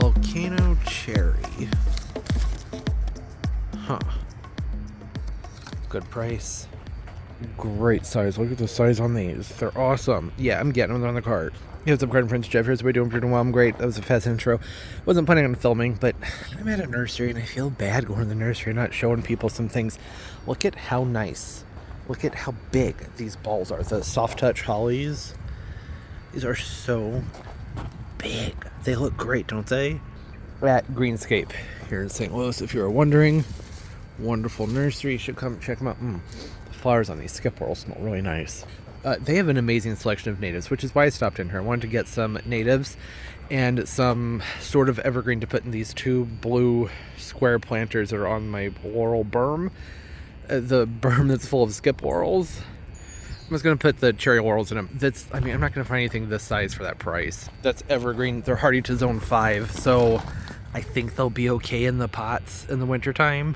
Volcano cherry. Huh. Good price. Great size. Look at the size on these. They're awesome. Yeah, I'm getting them on the cart. Hey, what's up, Garden Friends? Jeff here. So we're doing pretty well. I'm great. That was a fast intro. Wasn't planning on filming, but I'm at a nursery and I feel bad going to the nursery and not showing people some things. Look at how nice. Look at how big these balls are. The soft touch hollies. These are so big. They look great, don't they? At Greenscape here in St. Louis, if you were wondering. Wonderful nursery. You should come check them out. The flowers on these skip whorls smell really nice. They have an amazing selection of natives, which is why I stopped in here. I wanted to get some natives and some sort of evergreen to put in these two blue square planters that are on my laurel berm. The berm that's full of skip whorls. I'm just going to put the cherry laurels in them. I'm not going to find anything this size for that price. That's evergreen. They're hardy to zone 5, so I think they'll be okay in the pots in the wintertime.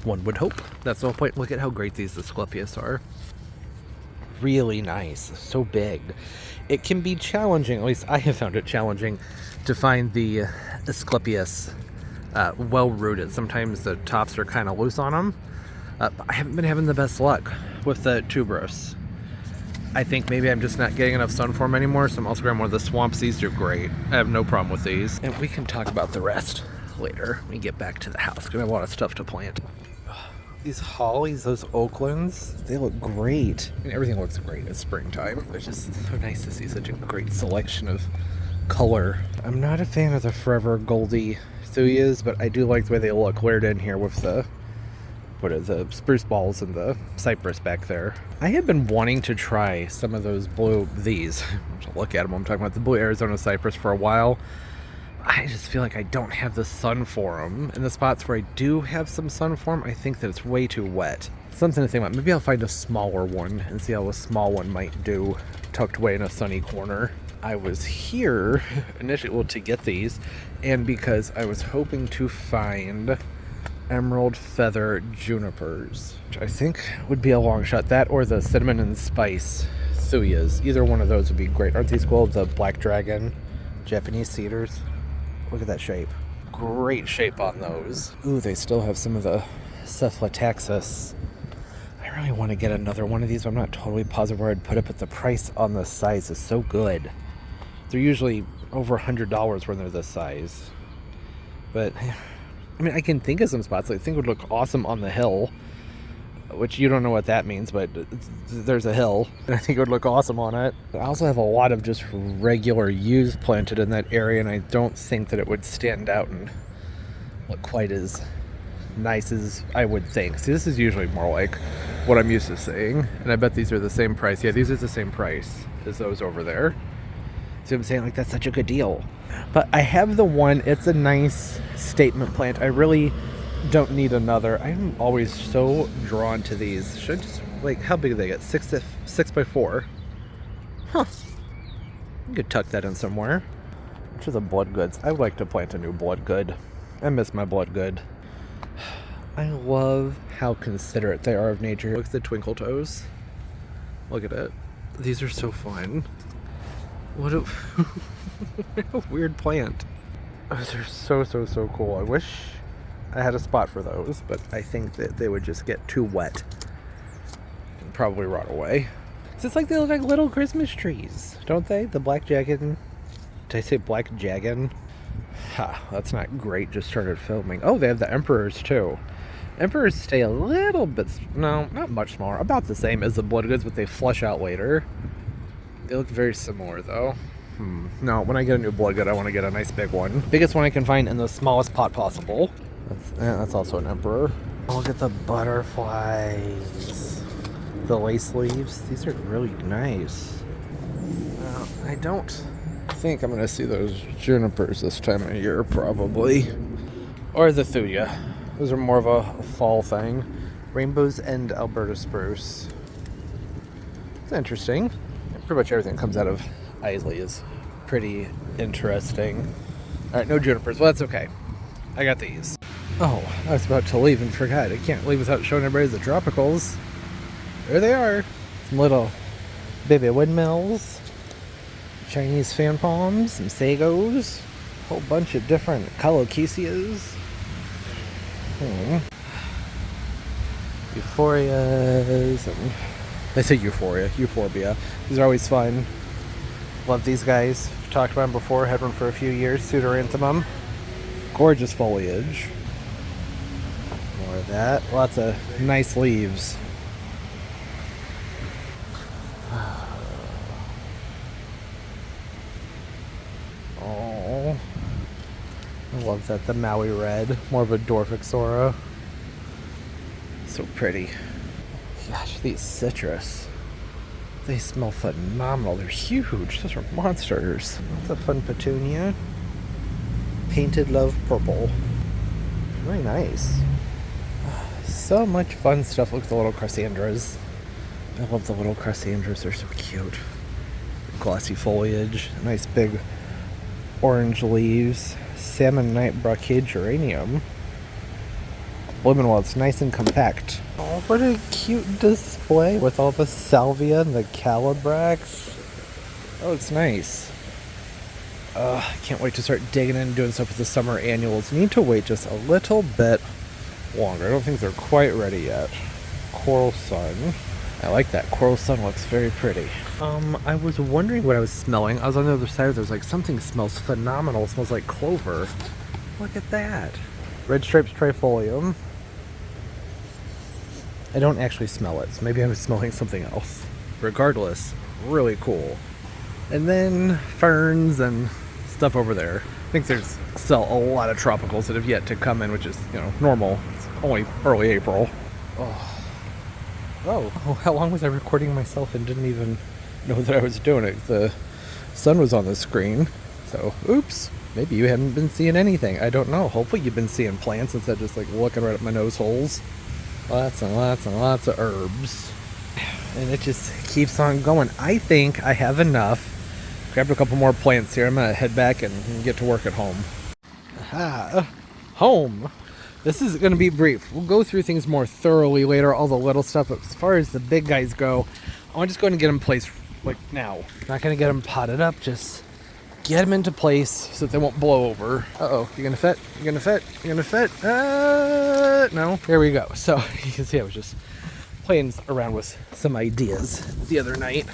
One would hope. That's the whole point. Look at how great these Asclepias are. Really nice. So big. It can be challenging, at least I have found it challenging, to find the Asclepias well rooted. Sometimes the tops are kind of loose on them. I haven't been having the best luck with the tuberose. I think maybe I'm just not getting enough sun for them anymore, so I'm also grabbing one of the swamps. These do great. I have no problem with these. And we can talk about the rest later when we get back to the house, because I have a lot of stuff to plant. These hollies, those Oaklands, they look great. I mean, everything looks great at springtime. It's just so nice to see such a great selection of color. I'm not a fan of the Forever Goldie Thuias, but I do like the way they look layered in here with the spruce balls and the cypress back there. I have been wanting to try some of those these. Look at them. I'm talking about the blue Arizona cypress for a while. I just feel like I don't have the sun for them. In the spots where I do have some sun for them, I think that it's way too wet. Something to think about. Maybe I'll find a smaller one and see how a small one might do tucked away in a sunny corner. I was here initially to get these, and because I was hoping to find emerald feather junipers, which I think would be a long shot. That or the cinnamon and spice Thuias. Either one of those would be great. Aren't these cool? The black dragon Japanese cedars. Look at that shape. Great shape on those. Ooh, they still have some of the Cephalotaxis. I really want to get another one of these, but I'm not totally positive where I'd put it, but the price on the size is so good. They're usually over $100 when they're this size. But, I mean, I can think of some spots that I think would look awesome on the hill, which you don't know what that means, but there's a hill, and I think it would look awesome on it. I also have a lot of just regular yews planted in that area, and I don't think that it would stand out and look quite as nice as I would think. See, this is usually more like what I'm used to seeing, and I bet these are the same price. Yeah, these are the same price as those over there. See what I'm saying? Like, that's such a good deal. But I have the one. It's a nice statement plant. I really don't need another. I'm always so drawn to these. Should I just, like, how big do they get? 6 by 4. Huh. You could tuck that in somewhere. Which is a blood goods. I would like to plant a new blood good. I miss my blood good. I love how considerate they are of nature. Look at the twinkle toes. Look at it. These are so fun. What a, what a weird plant. Oh, they're so cool. I wish I had a spot for those, but I think that they would just get too wet and probably rot away. It's like they look like little Christmas trees, don't they? The black jagged. Did I say black jagged? Ha, that's not great. Just started filming. Oh, they have the emperors too. Emperors stay a little bit, no, not much smaller, about the same as the blood goods, but they flush out later. They look very similar though. No, when I get a new blood good, I want to get a nice big one. Biggest one I can find in the smallest pot possible. That's also an emperor. Look at the butterflies. The lace leaves. These are really nice. I don't think I'm going to see those junipers this time of year, probably. Or the thuya. Those are more of a fall thing. Rainbows and Alberta spruce. It's interesting. Pretty much everything that comes out of Isley is pretty interesting. Alright, no junipers. Well, that's okay. I got these. Oh, I was about to leave and forgot. I can't leave without showing everybody the tropicals. There they are. Some little baby windmills. Chinese fan palms. Some sagos. whole bunch of different colocasias. Euphorbias, and I say euphorbia. These are always fun. Love these guys. Talked about them before. Had one for a few years. Pseudoranthemum. Gorgeous foliage. More of that. Lots of nice leaves. Oh, I love that. The Maui red. More of a Dorfixora. So pretty. Gosh, these citrus. They smell phenomenal. They're huge. Those are monsters. That's a fun Petunia. Painted Love Purple. Very nice. So much fun stuff. Look at the little Chrysandras. I love the little Chrysandras. They're so cute. Glossy foliage. Nice big orange leaves. Salmon Night Brocade Geranium. Blooming well. It's nice and compact. Oh, what a cute display with all the salvia and the calabrax. Oh, it's nice. I can't wait to start digging in and doing stuff with the summer annuals. Need to wait just a little bit longer. I don't think they're quite ready yet. Coral Sun. I like that. Coral Sun looks very pretty. I was wondering what I was smelling. I was on the other side. There's like something smells phenomenal. It smells like clover. Look at that. Red Stripes Trifolium. I don't actually smell it, so maybe I was smelling something else. Regardless, really cool. And then ferns and stuff over there. I think there's still a lot of tropicals that have yet to come in, which is, normal. It's only early April. Oh, how long was I recording myself and didn't even know that I was doing it? The sun was on the screen, so oops. Maybe you haven't been seeing anything. I don't know. Hopefully you've been seeing plants instead of just like looking right at my nose holes. Lots and lots and lots of herbs. And it just keeps on going. I think I have enough. Grabbed a couple more plants here. I'm going to head back and get to work at home. Aha. Home. This is going to be brief. We'll go through things more thoroughly later, all the little stuff. But as far as the big guys go, I want to just go ahead and get them placed like now. Not going to get them potted up. Just get them into place so that they won't blow over. Uh-oh. You going to fit? You going to fit? You going to fit? No. There we go. So you can see I was just playing around with some ideas the other night.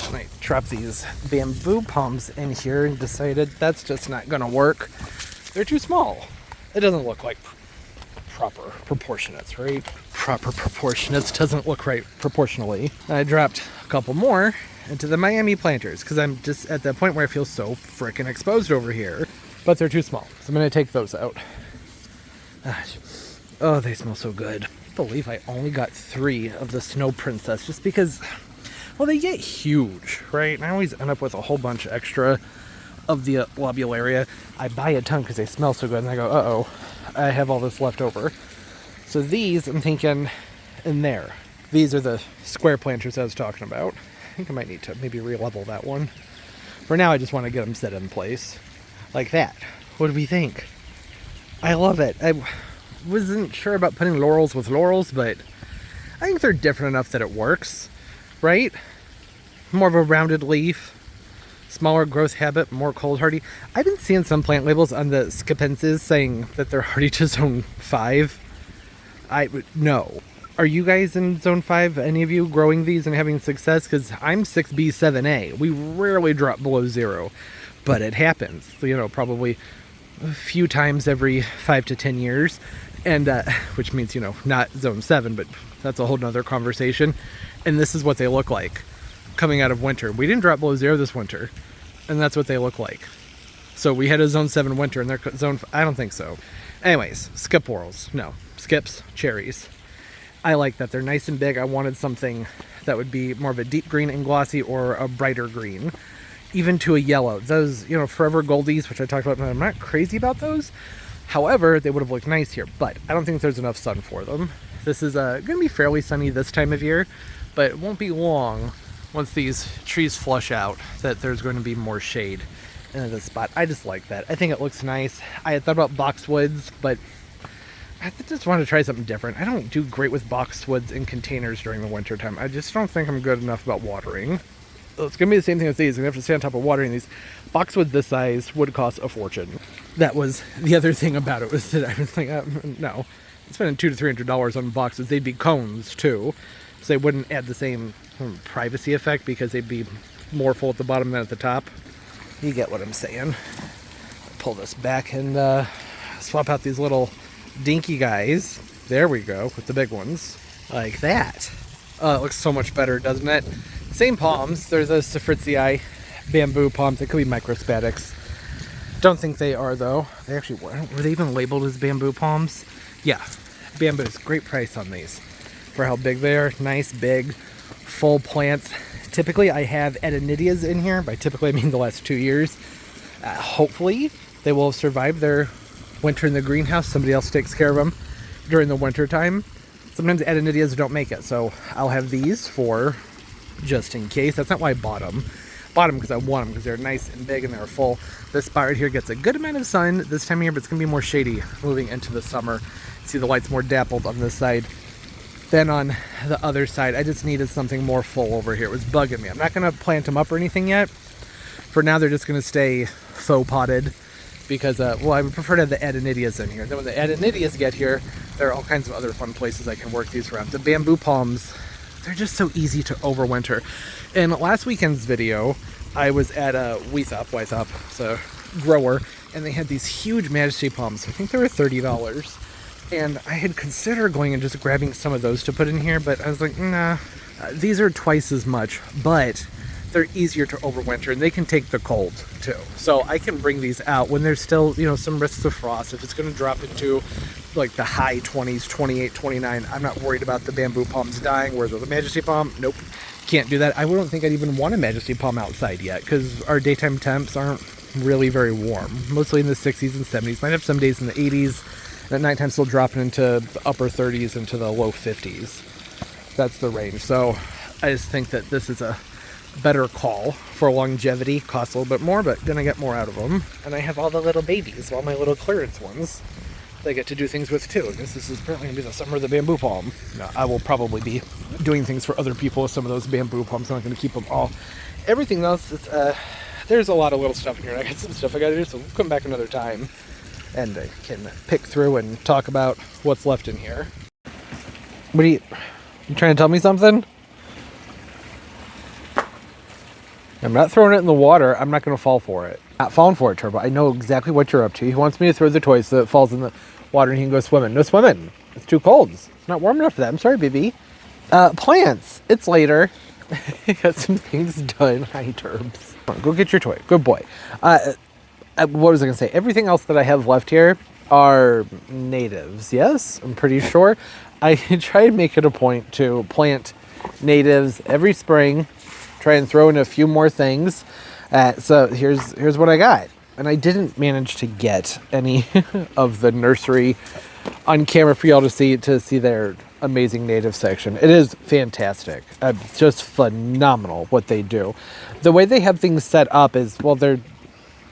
And I dropped these bamboo palms in here and decided that's just not going to work. They're too small. It doesn't look like proper proportionates, right? Proper proportionates doesn't look right proportionally. I dropped a couple more into the Miami planters because I'm just at that point where I feel so freaking exposed over here. But they're too small, so I'm going to take those out. Oh, they smell so good. I believe I only got 3 of the Snow Princess just because, well, they get huge, right? And I always end up with a whole bunch extra of the lobularia. I buy a ton because they smell so good, and I go, uh-oh, I have all this left over. So these, I'm thinking, in there. These are the square planters I was talking about. I think I might need to maybe re-level that one. For now, I just want to get them set in place. Like that. What do we think? I love it. I wasn't sure about putting laurels with laurels, but I think they're different enough that it works, right? More of a rounded leaf, smaller growth habit, more cold hardy. I've been seeing some plant labels on the scipenses saying that they're hardy to zone 5. No. Are you guys in zone 5? Any of you growing these and having success? Because I'm 6B, 7A. We rarely drop below 0, but it happens. Probably a few times every 5 to 10 years. And which means, not zone 7, but that's a whole nother conversation. And this is what they look like coming out of winter. We didn't drop below 0 this winter, and that's what they look like. So we had a zone 7 winter, and they're zone, I don't think so. Anyways, skip whorls. No, skips, cherries. I like that. They're nice and big. I wanted something that would be more of a deep green and glossy or a brighter green, even to a yellow. Those, Forever Goldies, which I talked about, I'm not crazy about those. However, they would have looked nice here, but I don't think there's enough sun for them. This is going to be fairly sunny this time of year, but it won't be long once these trees flush out that there's going to be more shade in this spot. I just like that. I think it looks nice. I had thought about boxwoods, but I just wanted to try something different. I don't do great with boxwoods in containers during the winter time. I just don't think I'm good enough about watering. it's going to be the same thing with these. I'm going to have to stay on top of watering these. Boxwood this size would cost a fortune. That was the other thing about it, was that I was like, no. I'm spending $200 to $300 on boxes. They'd be cones too. So they wouldn't add the same privacy effect because they'd be more full at the bottom than at the top. You get what I'm saying. Pull this back and swap out these little dinky guys. There we go, with the big ones. Like that. It looks so much better, doesn't it? Same palms. There's a Safritzii bamboo palms. They could be microspatics. Don't think they are, though. They actually were they even labeled as bamboo palms? Yeah, bamboos. Great price on these for how big they are. Nice, big, full plants. Typically, I have Adenidias in here. By typically, I mean the last 2 years. Hopefully, they will survive their winter in the greenhouse. Somebody else takes care of them during the winter time. Sometimes Adenidias don't make it, so I'll have these for just in case. That's not why I bought them. Bought them because I want them, because they're nice and big and they're full. This spot right here gets a good amount of sun this time of year, but it's going to be more shady moving into the summer. See the light's more dappled on this side than on the other side. I just needed something more full over here. It was bugging me. I'm not going to plant them up or anything yet. For now, they're just going to stay faux potted because, well, I would prefer to have the Adenidias in here. Then when the Adenidias get here, there are all kinds of other fun places I can work these around. The bamboo palms, they're just so easy to overwinter. In last weekend's video, I was at a Weithup, it's a grower, and they had these huge Majesty palms. I think they were $30. And I had considered going and just grabbing some of those to put in here, but I was like, nah, these are twice as much, but they're easier to overwinter, and they can take the cold too. So I can bring these out when there's still, you know, some risks of frost. If it's going to drop into like the high 20s, 28, 29, I'm not worried about the bamboo palms dying. Whereas the Majesty palm, nope, can't do that. I don't think I'd even want a Majesty palm outside yet, because our daytime temps aren't really very warm. Mostly in the 60s and 70s. Might have some days in the 80s, and at nighttime still dropping into the upper 30s into the low 50s. That's the range. So I just think that this is a better call for longevity. Costs a little bit more, but gonna get more out of them. And I have all the little babies, all my little clearance ones that I get to do things with too. I guess this is apparently gonna be the summer of the bamboo palm. Now, I will probably be doing things for other people with some of those bamboo palms. I'm not gonna keep them all. Everything else, it's, there's a lot of little stuff in here. I got some stuff I gotta do, so we'll come back another time and I can pick through and talk about what's left in here. What are you trying to tell me something? I'm not throwing it in the water. I'm not going to fall for it. Not falling for it, Turbo. I know exactly what you're up to. He wants me to throw the toy so it falls in the water and he can go swimming. No swimming. It's too cold. It's not warm enough for that. I'm sorry, baby. Plants. It's later. Got some things done. Hi, Turbs. Go get your toy. Good boy. What was I going to say? Everything else that I have left here are natives. Yes, I'm pretty sure. I try to make it a point to plant natives every spring. Try and throw in a few more things. So here's what I got. And I didn't manage to get any of the nursery on camera for y'all to see their amazing native section. It is fantastic. Just phenomenal what they do. The way they have things set up is, well,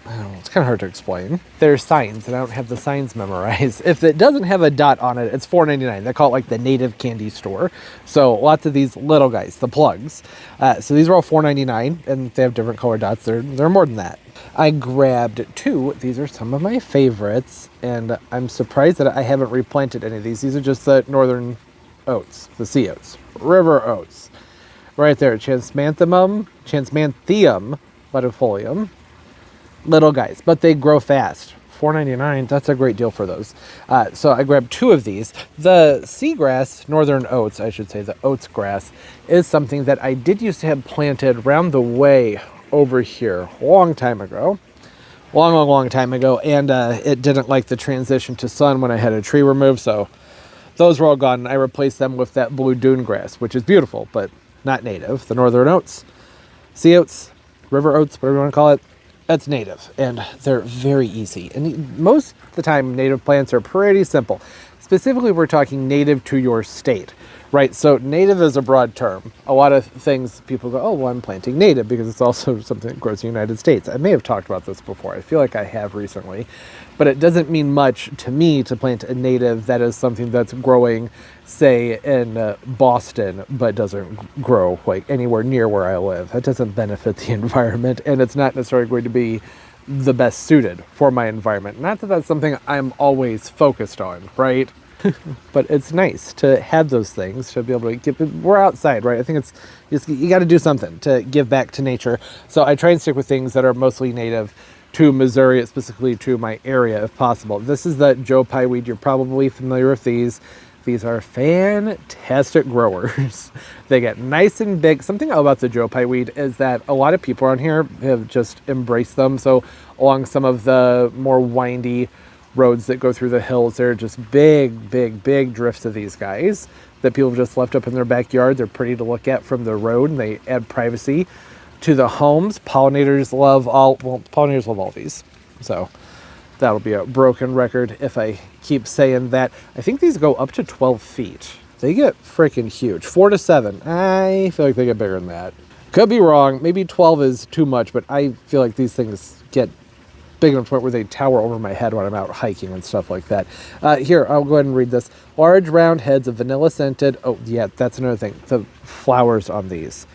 I don't know, it's kind of hard to explain. There's signs, and I don't have the signs memorized. If it doesn't have a dot on it, it's $4.99. They call it like the native candy store. So lots of these little guys, the plugs. So these are all $4.99, and they have different color dots. They're more than that. I grabbed two. These are some of my favorites, and I'm surprised that I haven't replanted any of these. These are just the northern oats, the sea oats, river oats. Right there, Chrysanthemum latifolium. Little guys, but they grow fast. $4.99, that's a great deal for those. So I grabbed two of these. The seagrass, northern oats, I should say, the oats grass, is something that I did used to have planted around the way over here a long time ago. Long time ago, and it didn't like the transition to sun when I had a tree removed, so those were all gone. I replaced them with that blue dune grass, which is beautiful, but not native. The northern oats, sea oats, river oats, whatever you want to call it, that's native, and they're very easy. And most of the time, native plants are pretty simple. Specifically, we're talking native to your state, right? So native is a broad term. A lot of things people go, oh, well, I'm planting native because it's also something that grows in the United States. I may have talked about this before. I feel like I have recently, but it doesn't mean much to me to plant a native that is something that's growing, say, in Boston, but doesn't grow like anywhere near where I live. That doesn't benefit the environment, and it's not necessarily going to be the best suited for my environment. Not that that's something I'm always focused on, right? But it's nice to have those things, to be able to give. We're outside, right? I think it's just, you got to do something to give back to nature. So I try and stick with things that are mostly native to Missouri, specifically to my area if possible. This is the Joe Pye weed. You're probably familiar with these. These are fantastic growers. They get nice and big. Something about the Joe Pye weed is that a lot of people around here have just embraced them. So along some of the more windy roads that go through the hills, there are just big, big, big drifts of these guys that people have just left up in their backyard. They're pretty to look at from the road, and they add privacy to the homes. Pollinators love all these. So that'll be a broken record if I keep saying that. I think these go up to 12 feet. They get freaking huge. 4 to 7. I feel like they get bigger than that. Could be wrong. Maybe 12 is too much, but I feel like these things get big enough to the point where they tower over my head when I'm out hiking and stuff like that. Here, I'll go ahead and read this. Large round heads of vanilla scented. Oh, yeah, that's another thing. The flowers on these.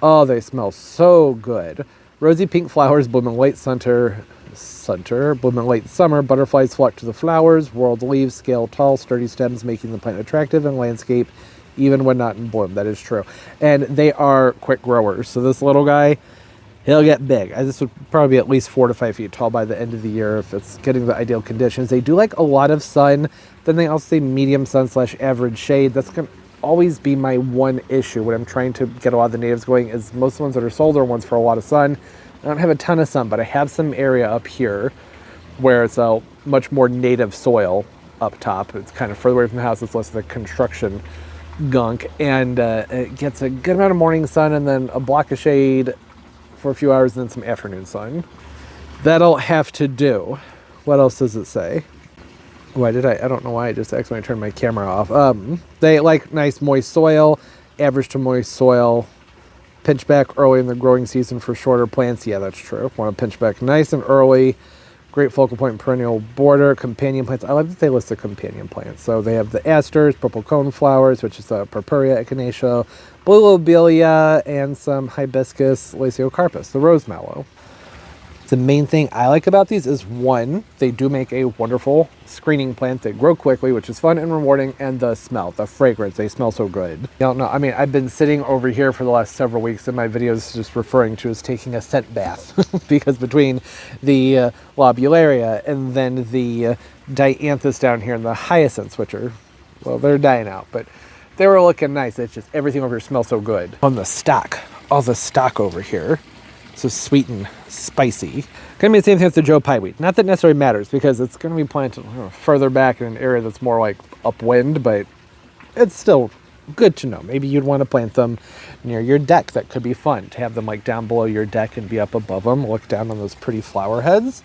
Oh, they smell so good. Rosy pink flowers bloom in late bloom in late summer. Butterflies flock to the flowers. Whorled leaves scale tall, sturdy stems, making the plant attractive in landscape, even when not in bloom. That is true. And they are quick growers. So this little guy, he'll get big. This would probably be at least 4 to 5 feet tall by the end of the year if it's getting the ideal conditions. They do like a lot of sun. Then they also say medium sun / average shade. That's going to always be my one issue when I'm trying to get a lot of the natives going, is most of the ones that are sold are ones for a lot of sun. I don't have a ton of sun, but I have some area up here where it's a much more native soil up top. It's kind of further away from the house. It's less of the construction gunk, and it gets a good amount of morning sun and then a block of shade for a few hours and then some afternoon sun. That'll have to do. What else does it say? Why did I don't know why I just accidentally turned my camera off. They like nice moist soil, average to moist soil, pinch back early in the growing season for shorter plants. Yeah, that's true. Want to pinch back nice and early. Great focal point and perennial border. Companion plants. I like that they list the companion plants. So they have the asters, purple cone flowers, which is the purpurea echinacea, blue lobelia, and some hibiscus lasiocarpus, the rose mallow. The main thing I like about these is, one, they do make a wonderful screening plant. They grow quickly, which is fun and rewarding, and the smell, the fragrance, they smell so good. I don't know, I mean, I've been sitting over here for the last several weeks in my videos just referring to as taking a scent bath because between the lobularia and then the dianthus down here and the hyacinths, which are, well, they're dying out, but they were looking nice. It's just everything over here smells so good. On the stock, all the stock over here, so sweet and spicy. Gonna be the same thing with the Joe Pye weed. Not that necessarily matters because it's gonna be planted further back in an area that's more like upwind, but it's still good to know. Maybe you'd want to plant them near your deck. That could be fun to have them like down below your deck and be up above them. Look down on those pretty flower heads.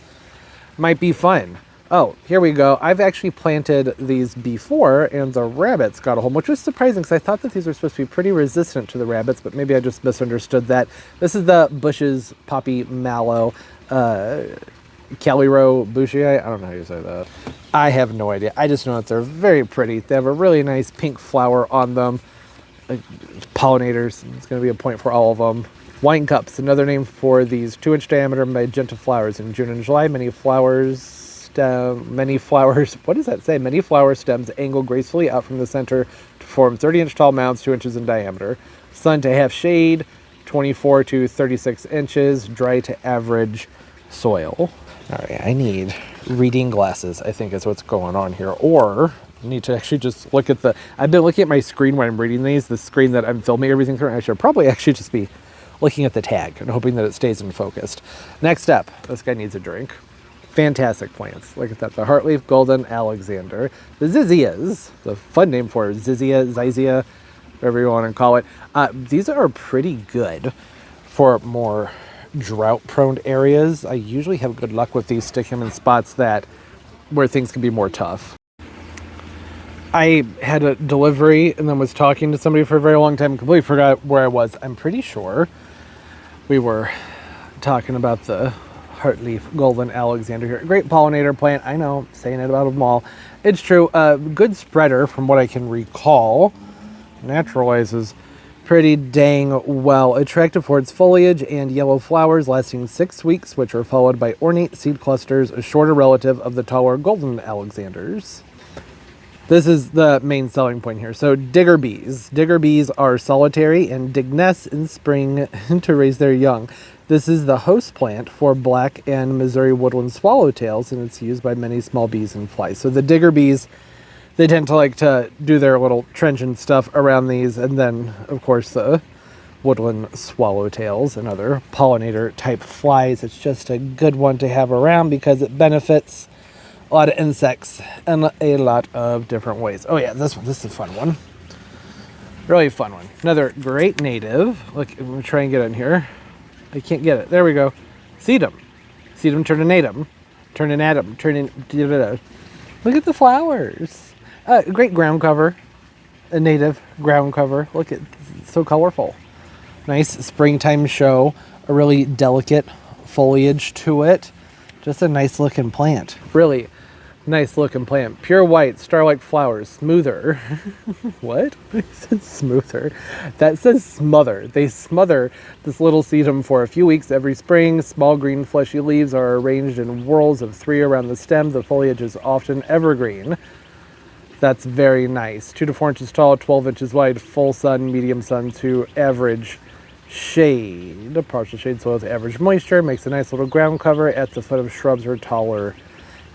Might be fun. Oh, here we go. I've actually planted these before and the rabbits got a hold, which was surprising because I thought that these were supposed to be pretty resistant to the rabbits, but maybe I just misunderstood that. This is the Bush's Poppy Mallow, Caliro Bouchier. I don't know how you say that. I have no idea. I just know that they're very pretty. They have a really nice pink flower on them. Pollinators, it's going to be a point for all of them. Wine cups, another name for these 2-inch diameter magenta flowers. In June and July, many flower stems angle gracefully out from the center to form 30-inch tall mounds 2 inches in diameter. Sun to half shade, 24 to 36 inches, dry to average soil. All right, I need reading glasses, I think is what's going on here. Or I need to actually just look at I've been looking at my screen when I'm reading these, the screen that I'm filming everything through. I should probably actually just be looking at the tag and hoping that it stays in focused. Next up, this guy needs a drink. Fantastic plants. Look at that. The Heartleaf Golden Alexander. The Ziess, the fun name for it, Ziess, whatever you want to call it. These are pretty good for more drought-prone areas. I usually have good luck with these, sticking them in spots where things can be more tough. I had a delivery and then was talking to somebody for a very long time, completely forgot where I was. I'm pretty sure we were talking about the heartleaf golden Alexander here. Great pollinator plant. I know, saying it about them all. It's true. Good spreader from what I can recall. Naturalizes pretty dang well. Attractive for its foliage and yellow flowers lasting 6 weeks, which are followed by ornate seed clusters, a shorter relative of the taller golden Alexanders. This is the main selling point here. So digger bees. Digger bees are solitary and dig nests in spring to raise their young. This is the host plant for black and Missouri woodland swallowtails, and it's used by many small bees and flies. So the digger bees, they tend to like to do their little trench and stuff around these, and then, of course, the woodland swallowtails and other pollinator type flies. It's just a good one to have around because it benefits a lot of insects in a lot of different ways. Oh yeah, this is a fun one. Really fun one. Another great native. Look, I'm gonna try and get it in here. I can't get it. There we go. Sedum. Sedum turinatum. Turninatum. Look at the flowers. Great ground cover. A native ground cover. Look at it's so colorful. Nice springtime show. A really delicate foliage to it. Just a nice looking plant. Really nice looking plant. Pure white, star-like flowers. Smoother. What? It said smoother. That says smother. They smother this little sedum for a few weeks every spring. Small green fleshy leaves are arranged in whorls of 3 around the stem. The foliage is often evergreen. That's very nice. 2 to 4 inches tall, 12 inches wide, full sun, medium sun to average shade. Partial shade soil with average moisture. Makes a nice little ground cover at the foot of shrubs or taller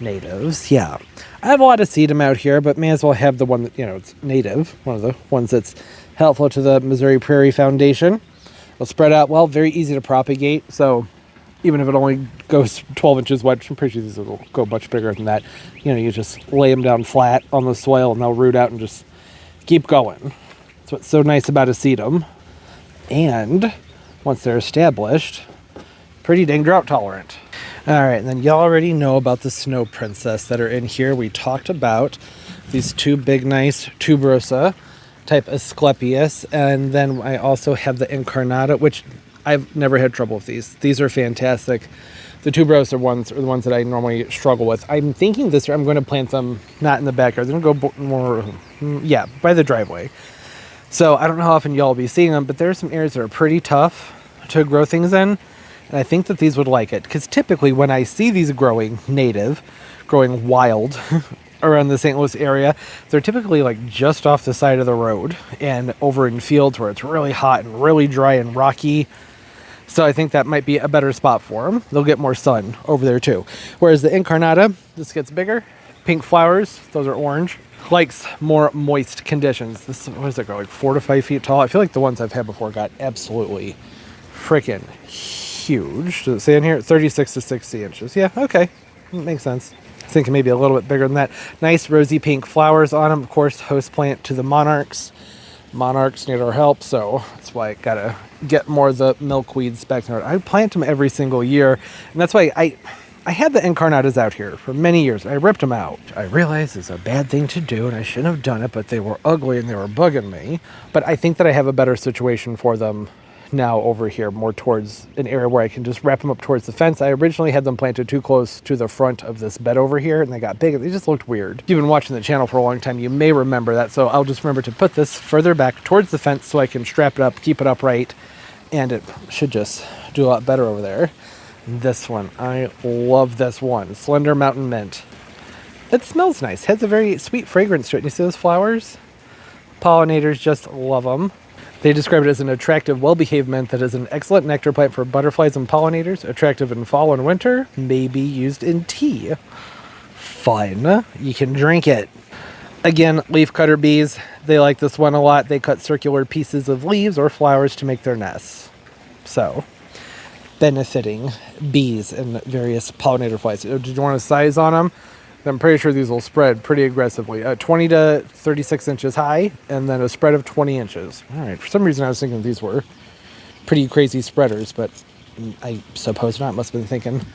natives. Yeah. I have a lot of sedum out here, but may as well have the one that, it's native. One of the ones that's helpful to the Missouri Prairie Foundation. It'll spread out well, very easy to propagate. So even if it only goes 12 inches wide, I'm pretty sure these will go much bigger than that. You just lay them down flat on the soil and they'll root out and just keep going. That's what's so nice about a sedum. And once they're established, pretty dang drought tolerant. All right, and then y'all already know about the snow princess that are in here. We talked about these 2 big, nice tuberosa type Asclepias, and then I also have the incarnata, which I've never had trouble with these. These are fantastic. The tuberosa ones are the ones that I normally struggle with. I'm thinking this year I'm going to plant them not in the backyard. They're going to go more, by the driveway. So I don't know how often y'all will be seeing them, but there are some areas that are pretty tough to grow things in. And I think that these would like it. Because typically when I see these growing native, growing wild around the St. Louis area, they're typically like just off the side of the road and over in fields where it's really hot and really dry and rocky. So I think that might be a better spot for them. They'll get more sun over there too. Whereas the incarnata, this gets bigger. Pink flowers, those are orange. Likes more moist conditions. This, what does it go, like 4 to 5 feet tall? I feel like the ones I've had before got absolutely freaking huge. Does it say in here? 36 to 60 inches. Yeah, okay. Makes sense. I was thinking maybe a little bit bigger than that. Nice rosy pink flowers on them. Of course, host plant to the monarchs. Monarchs need our help, so that's why I gotta get more of the milkweed spectrum. I plant them every single year, and that's why I had the incarnatas out here for many years. I ripped them out. I realized it's a bad thing to do, and I shouldn't have done it, but they were ugly and they were bugging me. But I think that I have a better situation for them now over here, more towards an area where I can just wrap them up towards the fence. I originally had them planted too close to the front of this bed over here, and they got big. They just looked weird. If you've been watching the channel for a long time, you may remember that. So I'll just remember to put this further back towards the fence so I can strap it up, keep it upright, and it should just do a lot better over there. This one, I love this one. Slender Mountain Mint. It smells nice. Has a very sweet fragrance to it. You see those flowers? Pollinators just love them. They describe it as an attractive, well-behaved mint that is an excellent nectar plant for butterflies and pollinators, attractive in fall and winter, may be used in tea. Fun. You can drink it. Again, leaf cutter bees, they like this one a lot. They cut circular pieces of leaves or flowers to make their nests. So, benefiting bees and various pollinator flies. Did you want a size on them? I'm pretty sure these will spread pretty aggressively. 20 to 36 inches high, and then a spread of 20 inches. All right, for some reason I was thinking these were pretty crazy spreaders, but I suppose not. Must have been thinking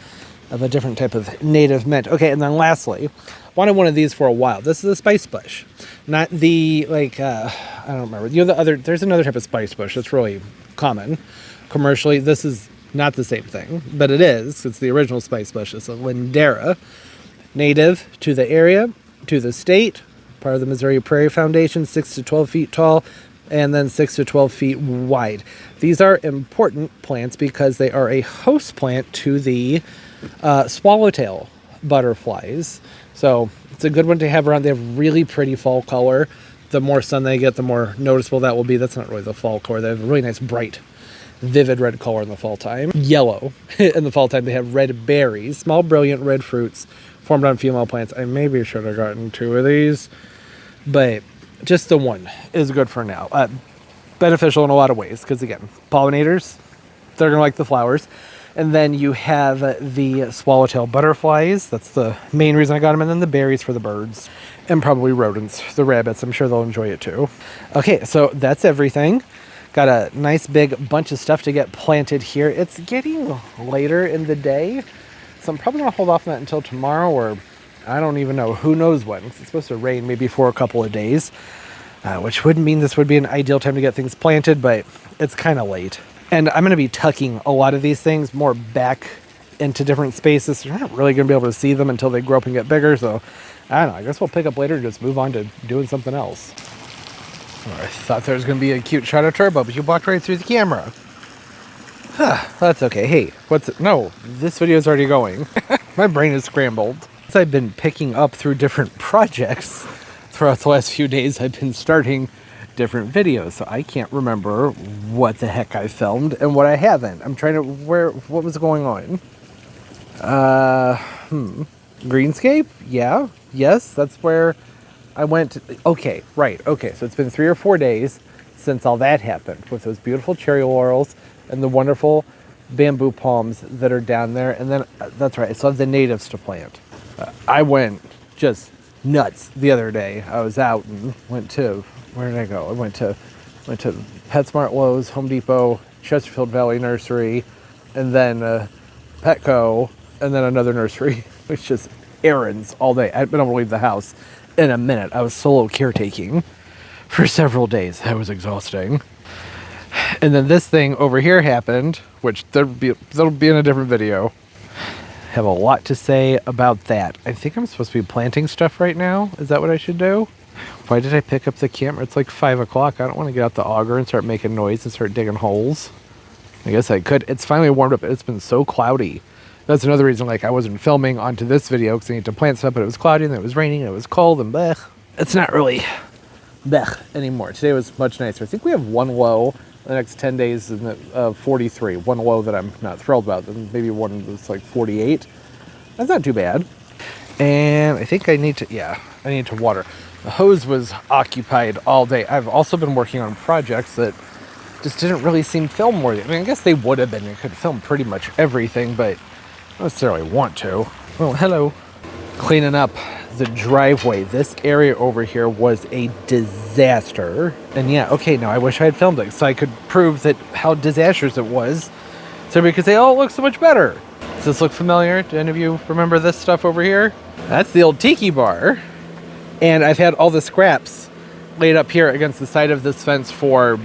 of a different type of native mint. Okay, and then lastly, wanted one of these for a while. This is a spice bush, not the, like, I don't remember. You know, there's another type of spice bush that's really common commercially. This is not the same thing, but it is. It's the original spice bush. It's a Lindera, native to the area, to the state, part of the Missouri Prairie Foundation, 6 to 12 feet tall, and then 6 to 12 feet wide. These are important plants because they are a host plant to the swallowtail butterflies. So it's a good one to have around. They have really pretty fall color. The more sun they get, the more noticeable that will be. That's not really the fall color. They have a really nice, bright, vivid red color in the fall time. Yellow in the fall time. They have red berries, small, brilliant red fruits formed on female plants. I maybe should have gotten 2 of these, but just the one is good for now. Beneficial in a lot of ways because, again, pollinators, they're going to like the flowers. And then you have the swallowtail butterflies. That's the main reason I got them. And then the berries for the birds. And probably rodents, the rabbits. I'm sure they'll enjoy it too. Okay, so that's everything. Got a nice big bunch of stuff to get planted here. It's getting later in the day, so I'm probably going to hold off on that until tomorrow, or I don't even know. Who knows when. It's supposed to rain maybe for a couple of days, which would mean this would be an ideal time to get things planted, but it's kind of late. And I'm going to be tucking a lot of these things more back into different spaces. You're not really going to be able to see them until they grow up and get bigger. So, I don't know. I guess we'll pick up later and just move on to doing something else. I thought there was going to be a cute shot of Turbo, but you walked right through the camera. That's okay. Hey, what's it? No, this video is already going. My brain is scrambled. As I've been picking up through different projects throughout the last few days, I've been starting different videos, so I can't remember what the heck I filmed and what I haven't. I'm trying to, what was going on? Greenscape? Yeah. Yes, that's where I went. Okay, right. Okay, so it's been 3 or 4 days since all that happened with those beautiful cherry laurels and the wonderful bamboo palms that are down there. And then, that's right, I still have the natives to plant. I went just nuts the other day. I was out and went to, where did I go? I went to PetSmart, Lowe's, Home Depot, Chesterfield Valley Nursery, and then Petco, and then another nursery. It's just errands all day. I hadn't been able to leave the house in a minute. I was solo caretaking for several days. That was exhausting. And then this thing over here happened, which that'll be in a different video. Have a lot to say about that. I think I'm supposed to be planting stuff right now. Is that what I should do? Why did I pick up the camera? It's like 5 o'clock. I don't want to get out the auger and start making noise and start digging holes. I guess I could. It's finally warmed up. It's been so cloudy. That's another reason, like, I wasn't filming onto this video because I need to plant stuff, but it was cloudy and it was raining and it was cold and blech. It's not really blech anymore. Today was much nicer. I think we have one low the next 10 days in the 43. One low that I'm not thrilled about. Then maybe one that's like 48. That's not too bad. And I think I need to water. The hose was occupied all day. I've also been working on projects that just didn't really seem film worthy. I mean, I guess they would have been. I could film pretty much everything, but I don't necessarily want to. Oh, hello. Cleaning up the driveway. This area over here was a disaster. And yeah, okay, now I wish I had filmed it so I could prove that how disastrous it was. So because they all look so much better. Does this look familiar? Do any of you remember this stuff over here? That's the old tiki bar. And I've had all the scraps laid up here against the side of this fence for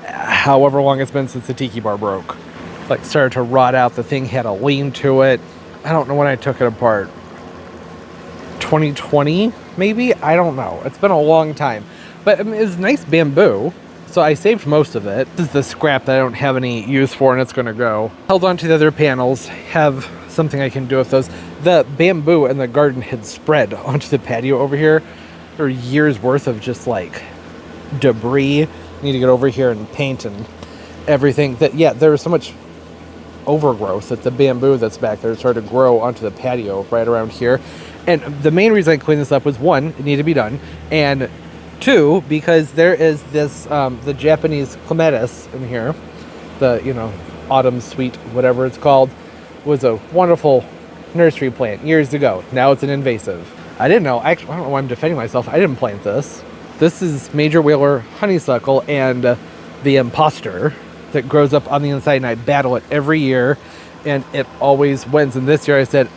however long it's been since the tiki bar broke. Like, started to rot out. The thing had a lean to it. I don't know when I took it apart. 2020, maybe? I don't know. It's been a long time. But I mean, it's nice bamboo, so I saved most of it. This is the scrap that I don't have any use for, and it's going to go. Held on to the other panels. Have something I can do with those. The bamboo in the garden had spread onto the patio over here. There are years worth of just, like, debris. Need to get over here and paint and everything. That, yeah, there was so much overgrowth that the bamboo that's back there started to grow onto the patio right around here. And the main reason I cleaned this up was, 1, it needed to be done, and 2, because there is this the Japanese clematis in here, the autumn sweet whatever it's called, was a wonderful nursery plant years ago. Now it's an invasive. I didn't know. Actually, I don't know why I'm defending myself. I didn't plant this. This is major whaler honeysuckle and the imposter that grows up on the inside, and I battle it every year, and it always wins. And this year I said,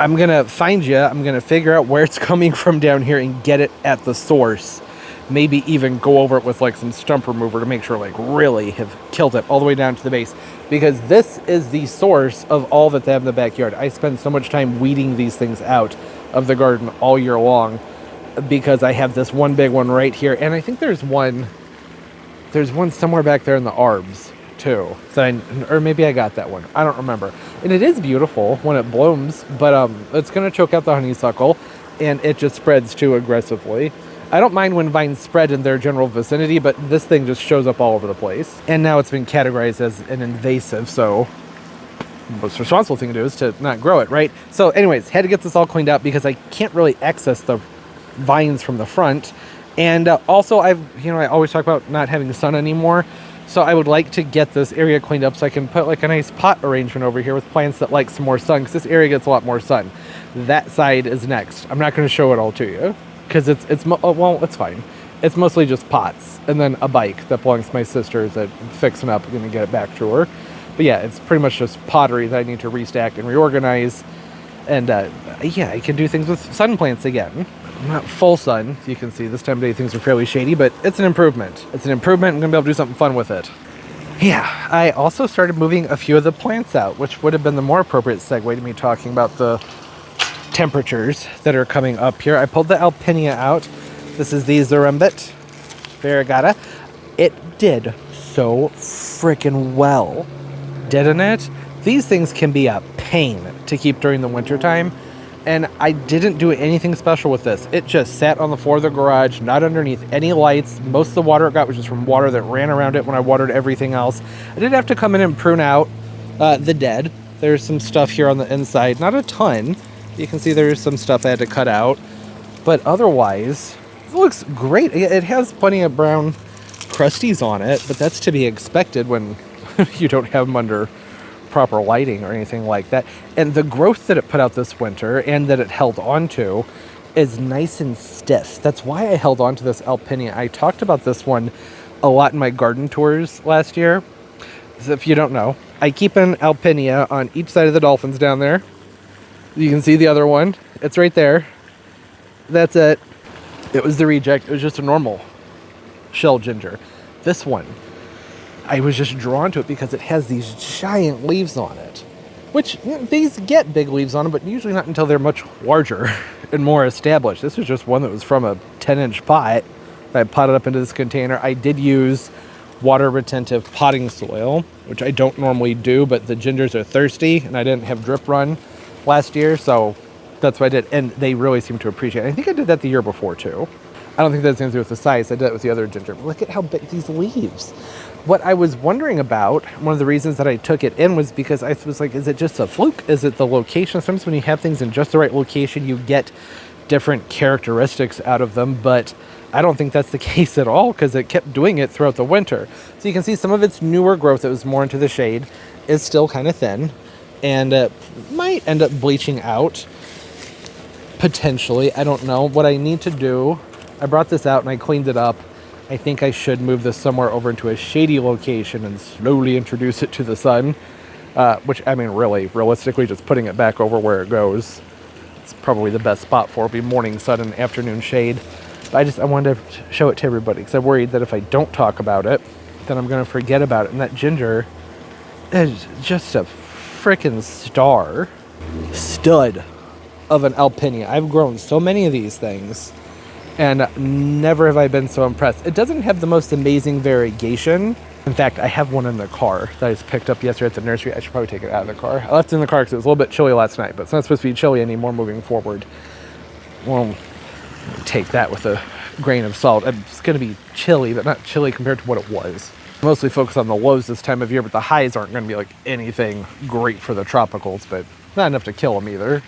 I'm going to find you. I'm going to figure out where it's coming from down here and get it at the source. Maybe even go over it with like some stump remover to make sure like really have killed it all the way down to the base. Because this is the source of all that they have in the backyard. I spend so much time weeding these things out of the garden all year long because I have this one big one right here. And I think there's one somewhere back there in the arbs too. So or maybe I got that one. I don't remember. And it is beautiful when it blooms, but it's going to choke out the honeysuckle and it just spreads too aggressively. I don't mind when vines spread in their general vicinity, but this thing just shows up all over the place. And now it's been categorized as an invasive, so the most responsible thing to do is to not grow it, right? So anyways, had to get this all cleaned up because I can't really access the vines from the front. And also, I always talk about not having the sun anymore. So I would like to get this area cleaned up so I can put like a nice pot arrangement over here with plants that like some more sun, because this area gets a lot more sun. That side is next. I'm not going to show it all to you, because it's fine. It's mostly just pots and then a bike that belongs to my sister that I'm fixing up. I'm going to get it back to her. But yeah, it's pretty much just pottery that I need to restack and reorganize. And yeah, I can do things with sun plants again. Not full sun, you can see. This time of day things are fairly shady, but it's an improvement. It's an improvement. I'm going to be able to do something fun with it. Yeah, I also started moving a few of the plants out, which would have been the more appropriate segue to me talking about the temperatures that are coming up here. I pulled the Alpinia out. This is the Zerumbit Variegata. It did so freaking well, didn't it? These things can be a pain to keep during the winter time, and I didn't do anything special with this. It just sat on the floor of the garage, not underneath any lights. Most of the water it got was just from water that ran around it when I watered everything else. I did have to come in and prune out the dead. There's some stuff here on the inside, not a ton. You can see there's some stuff I had to cut out, but otherwise it looks great. It has plenty of brown crusties on it, but that's to be expected when you don't have them under proper lighting or anything like that. And the growth that it put out this winter and that it held on to is nice and stiff. That's why I held on to this Alpinia. I talked about this one a lot in my garden tours last year. So if you don't know, I keep an Alpinia on each side of the dolphins down there. You can see the other one. It's right there. That's it. It was the reject. It was just a normal shell ginger. This one, I was just drawn to it because it has these giant leaves on it. Which, these get big leaves on them, but usually not until they're much larger and more established. This was just one that was from a 10-inch pot that I potted up into this container. I did use water-retentive potting soil, which I don't normally do, but the gingers are thirsty, and I didn't have drip run last year, so that's what I did, and they really seem to appreciate it. I think I did that the year before too. I don't think that's anything to do with the size. I did it with the other ginger. But look at how big these leaves. What I was wondering about, one of the reasons that I took it in was because I was like, is it just a fluke? Is it the location? Sometimes when you have things in just the right location, you get different characteristics out of them, but I don't think that's the case at all because it kept doing it throughout the winter. So you can see some of its newer growth that was more into the shade is still kind of thin, and might end up bleaching out potentially. I don't know what I need to do. I brought this out and I cleaned it up. I think I should move this somewhere over into a shady location and slowly introduce it to the sun, which, I mean, really realistically just putting it back over where it goes, it's probably the best spot for it. It'll be morning sun and afternoon shade. But I wanted to show it to everybody because I'm worried that if I don't talk about it, then I'm going to forget about it. And that ginger is just a freaking stud of an Alpinia. I've grown so many of these things and never have I been so impressed. It doesn't have the most amazing variegation. In fact, I have one in the car that I just picked up yesterday at the nursery. I should probably take it out of the car. I left it in the car because it was a little bit chilly last night, but it's not supposed to be chilly anymore moving forward. Well, take that with a grain of salt. It's going to be chilly, but not chilly compared to what it was. Mostly focus on the lows this time of year, but the highs aren't going to be like anything great for the tropicals, but not enough to kill them either.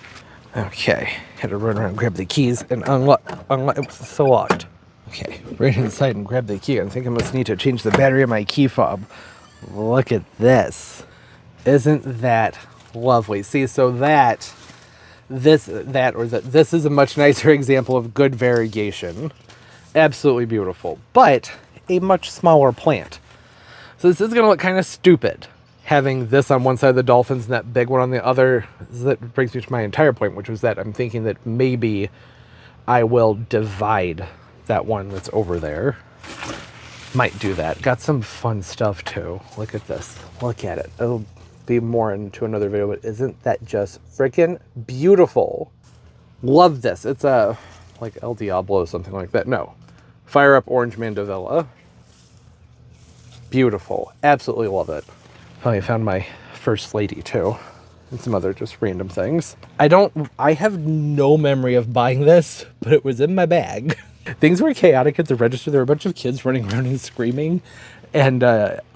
Okay, had to run around and grab the keys and unlock. It was so locked. Okay, right inside and grab the key. I think I must need to change the battery of my key fob. Look at this. Isn't that lovely? See, so this is a much nicer example of good variegation. Absolutely beautiful, but a much smaller plant. So this is going to look kind of stupid having this on one side of the dolphins and that big one on the other, that brings me to my entire point, which was that I'm thinking that maybe I will divide that one that's over there. Might do that. Got some fun stuff too. Look at this. Look at it. It'll be more into another video, but isn't that just freaking beautiful? Love this. It's a like El Diablo, something like that. No. Fire Up Orange Mandevilla. Beautiful. Absolutely love it. Finally found my first lady too. And some other just random things. I have no memory of buying this, but it was in my bag. Things were chaotic at the register. There were a bunch of kids running around and screaming. And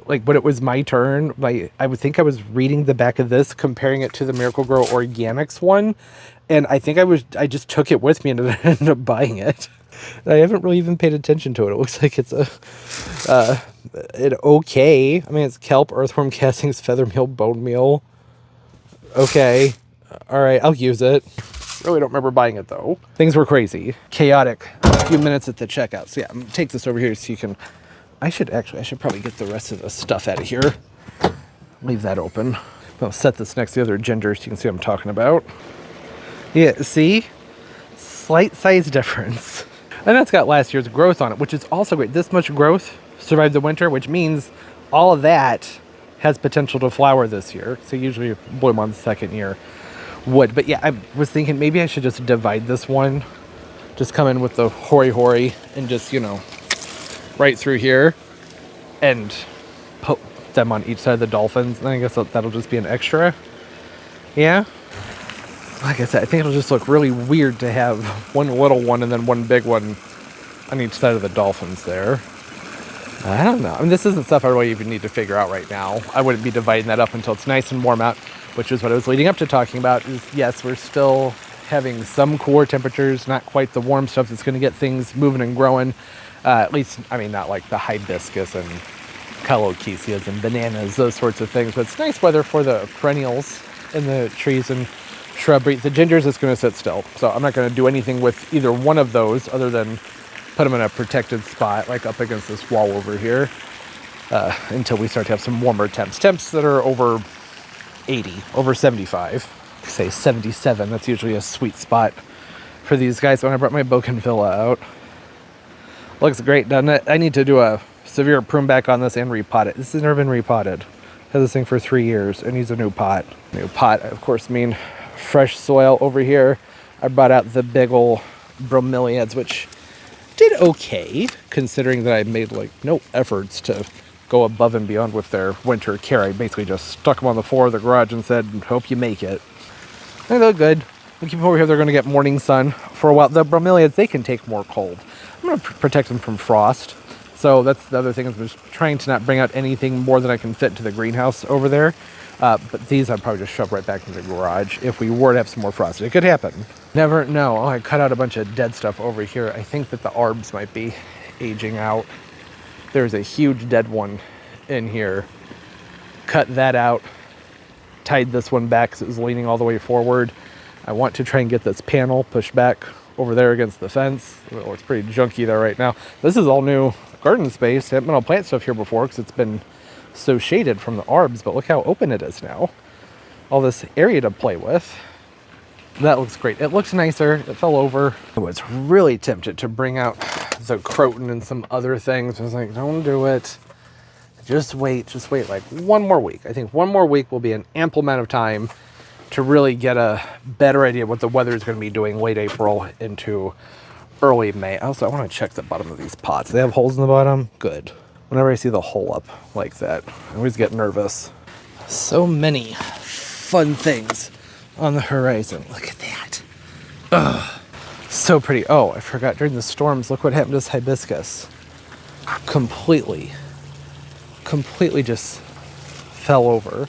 like when it was my turn, I would think I was reading the back of this, comparing it to the Miracle-Gro Organics one. And I think I just took it with me and ended up buying it. I haven't really even paid attention to it. It looks like it's an okay. I mean, it's kelp, earthworm castings, feather meal, bone meal. Okay. All right, I'll use it. Really don't remember buying it though. Things were crazy. Chaotic. A few minutes at the checkout. So yeah, I'm gonna take this over here so you can... I should probably get the rest of the stuff out of here. Leave that open. I'll set this next to the other gingers so you can see what I'm talking about. Yeah, see? Slight size difference. And that's got last year's growth on it, which is also great. This much growth survived the winter, which means all of that has potential to flower this year. So usually bloom on the second year would. But yeah, I was thinking maybe I should just divide this one. Just come in with the hoary and just, you know, right through here and put them on each side of the dolphins. And I guess that'll just be an extra. Yeah. Like I said, I think it'll just look really weird to have one little one and then one big one on each side of the dolphins there. I don't know. I mean, this isn't stuff I really even need to figure out right now. I wouldn't be dividing that up until it's nice and warm out, which is what I was leading up to talking about. Is yes, we're still having some cooler temperatures, not quite the warm stuff that's going to get things moving and growing. At least, I mean, not like the hibiscus and colocasias and bananas, those sorts of things. But it's nice weather for the perennials and the trees and shrubbery. The gingers is going to sit still, so I'm not going to do anything with either one of those other than put them in a protected spot, like up against this wall over here, until we start to have some warmer temps that are over 80, over 75, say 77. That's usually a sweet spot for these guys. When I brought my bougainvillea out, looks great, doesn't it? I need to do a severe prune back on this and repot it. This has never been repotted. Had this thing for 3 years. It needs a new pot. New pot, of course, mean fresh soil over here. I brought out the big ol' bromeliads, which did okay, considering that I made like no efforts to go above and beyond with their winter care. I basically just stuck them on the floor of the garage and said, hope you make it. They look good. We keep them over here. They're going to get morning sun for a while. The bromeliads, they can take more cold. I'm going to protect them from frost. So that's the other thing, is just trying to not bring out anything more than I can fit into the greenhouse over there. But these I'd probably just shove right back into the garage if we were to have some more frost. It could happen. Never know. Oh, I cut out a bunch of dead stuff over here. I think that the arbs might be aging out. There's a huge dead one in here. Cut that out. Tied this one back because it was leaning all the way forward. I want to try and get this panel pushed back over there against the fence. Oh, it's pretty junky there right now. This is all new garden space. I haven't been able to plant stuff here before because it's been so shaded from the arbs, but look how open it is now. All this area to play with. That looks great. It looks nicer. It fell over. I was really tempted to bring out the croton and some other things. I was like, don't do it. Just wait like one more week. I think one more week will be an ample amount of time to really get a better idea what the weather is going to be doing late April into early May. Also, I want to check the bottom of these pots. They have holes in the bottom? Good. Whenever I see the hole up like that, I always get nervous. So many fun things on the horizon. Look at that. Ugh. So pretty. Oh, I forgot, during the storms, look what happened to this hibiscus. Completely just fell over.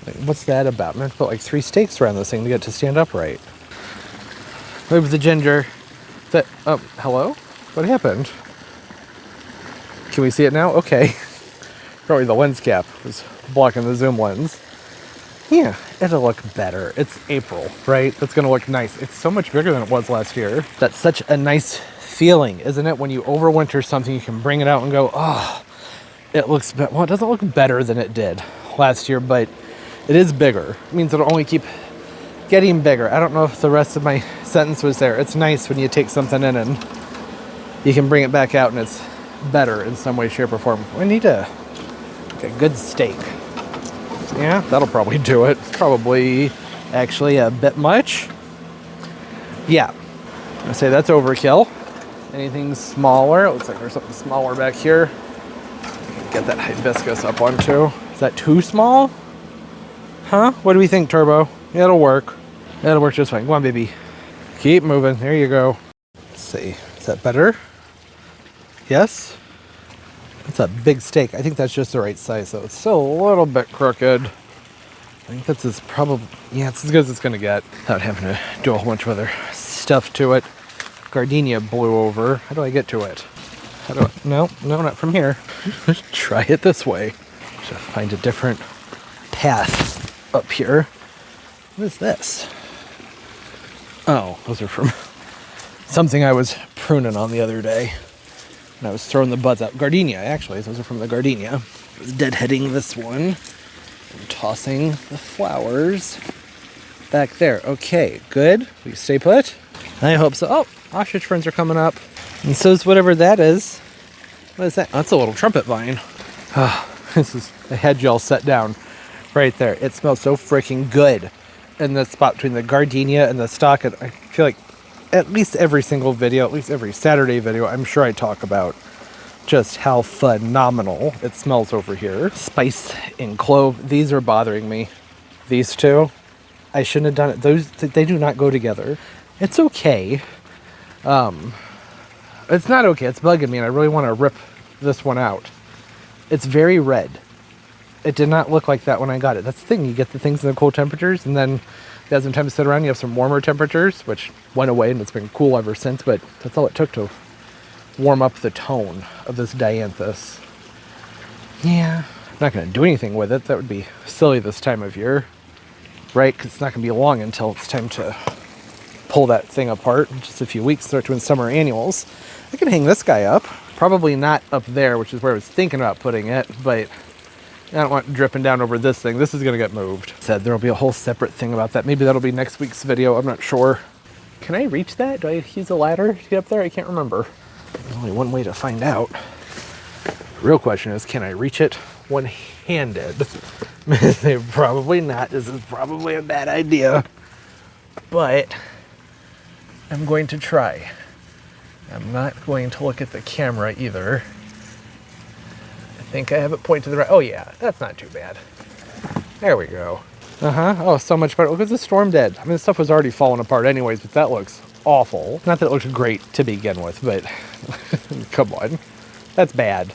Like, what's that about? I'm going to put like 3 stakes around this thing to get it to stand upright. Move the ginger. Hello? What happened? Can we see it now? Okay. Probably the lens cap was blocking the zoom lens. Yeah, it'll look better. It's April, right? It's going to look nice. It's so much bigger than it was last year. That's such a nice feeling, isn't it? When you overwinter something, you can bring it out and go, oh, it looks well, it doesn't look better than it did last year, but it is bigger. It means it'll only keep getting bigger. I don't know if the rest of my sentence was there. It's nice when you take something in and you can bring it back out and it's better in some way, shape, or form. We need a good steak. Yeah, that'll probably do it. It's probably actually a bit much. Yeah, I say that's overkill. Anything smaller? It looks like there's something smaller back here. Get that hibiscus up on too. Is that too small? Huh? What do we think, Turbo? It'll work. It'll work just fine. Come on, baby. Keep moving. There you go. Let's see. Is that better? Yes? That's a big steak. I think that's just the right size, though. It's still a little bit crooked. I think that's as probably... Yeah, it's as good as it's going to get without having to do a whole bunch of other stuff to it. Gardenia blew over. How do I get to it? How do I... No, not from here. Let's try it this way. Should find a different path up here. What is this? Oh, those are from something I was pruning on the other day. And I was throwing the buds out. Gardenia, actually. Those are from the gardenia. I was deadheading this one and tossing the flowers back there. Okay, good. We stay put? I hope so. Oh, ostrich friends are coming up. And so's whatever that is. What is that? Oh, that's a little trumpet vine. Oh, I had y'all set down right there. It smells so freaking good in the spot between the gardenia and the stock. And I feel like at least every single video, at least every Saturday video, I'm sure I talk about just how phenomenal it smells over here. Spice and clove. These are bothering me. These two. I shouldn't have done it. They do not go together. It's okay. It's not okay. It's bugging me, and I really want to rip this one out. It's very red. It did not look like that when I got it. That's the thing. You get the things in the cold temperatures, and then it has some time to sit around. You have some warmer temperatures, which went away, and it's been cool ever since, but that's all it took to warm up the tone of this dianthus. Yeah. I'm not going to do anything with it. That would be silly this time of year, right? Because it's not going to be long until it's time to pull that thing apart in just a few weeks, start doing summer annuals. I can hang this guy up. Probably not up there, which is where I was thinking about putting it, but I don't want it dripping down over this thing. This is going to get moved. Said there'll be a whole separate thing about that. Maybe that'll be next week's video. I'm not sure. Can I reach that? Do I use a ladder to get up there? I can't remember. There's only one way to find out. The real question is, can I reach it one-handed? Probably not. This is probably a bad idea. But I'm going to try. I'm not going to look at the camera either. I think I have it pointed to the right. Oh yeah, that's not too bad. There we go. Oh, so much better. Look at the storm dead. I mean, the stuff was already falling apart anyways, but that looks awful. Not that it looks great to begin with, but come on. That's bad.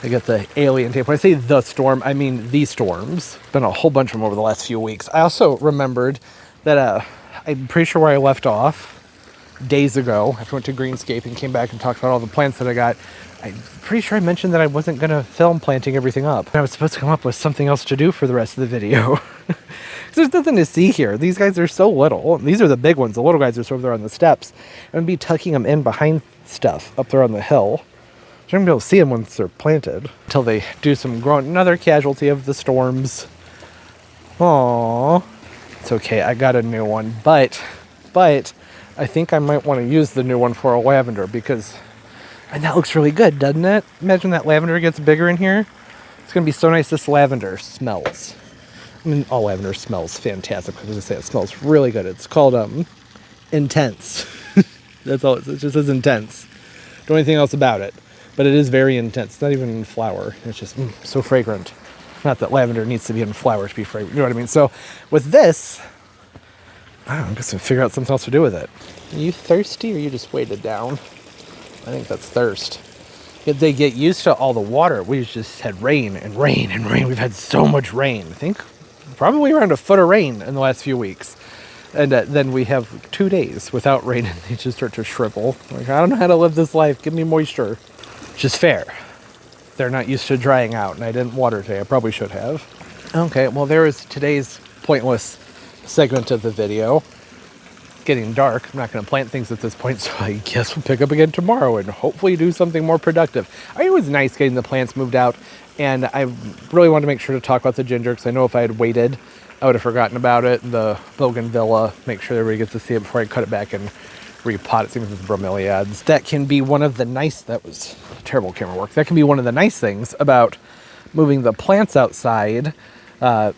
I got the alien tape. When I say the storm, I mean the storms. Been a whole bunch of them over the last few weeks. I also remembered that I'm pretty sure where I left off days ago, after I went to Greenscape and came back and talked about all the plants that I got, I'm pretty sure I mentioned that I wasn't going to film planting everything up. And I was supposed to come up with something else to do for the rest of the video. There's nothing to see here. These guys are so little. These are the big ones. The little guys are over there on the steps. I'm going to be tucking them in behind stuff up there on the hill. You're going to be able to see them once they're planted until they do some growing. Another casualty of the storms. Aww. It's okay. I got a new one, but I think I might want to use the new one for a lavender because, and that looks really good, doesn't it? Imagine that lavender gets bigger in here. It's going to be so nice. This lavender smells. I mean, all lavender smells fantastic. As I say, it smells really good. It's called Intense. That's all. It just says Intense. Don't know anything else about it, but it is very intense. It's not even in flower. It's just so fragrant. Not that lavender needs to be in flower to be fragrant. You know what I mean? So with this, I don't know, I'm just going to figure out something else to do with it. Are you thirsty or you just weighted down? I think that's thirst. If they get used to all the water, we just had rain and rain and rain. We've had so much rain. I think probably around a foot of rain in the last few weeks. And then we have 2 days without rain and they just start to shrivel. Like, I don't know how to live this life. Give me moisture. Which is fair. They're not used to drying out and I didn't water today. I probably should have. Okay, well there is today's pointless segment of the video. getting dark. I'm not going to plant things at this point, so I guess we'll pick up again tomorrow and hopefully do something more productive. I mean, it was nice getting the plants moved out, and I really wanted to make sure to talk about the ginger, because I know if I had waited, I would have forgotten about it. The bougainvillea, make sure everybody gets to see it before I cut it back and repot it. Same with the bromeliads. That can be one of the nice, that was terrible camera work. That can be one of the nice things about moving the plants outside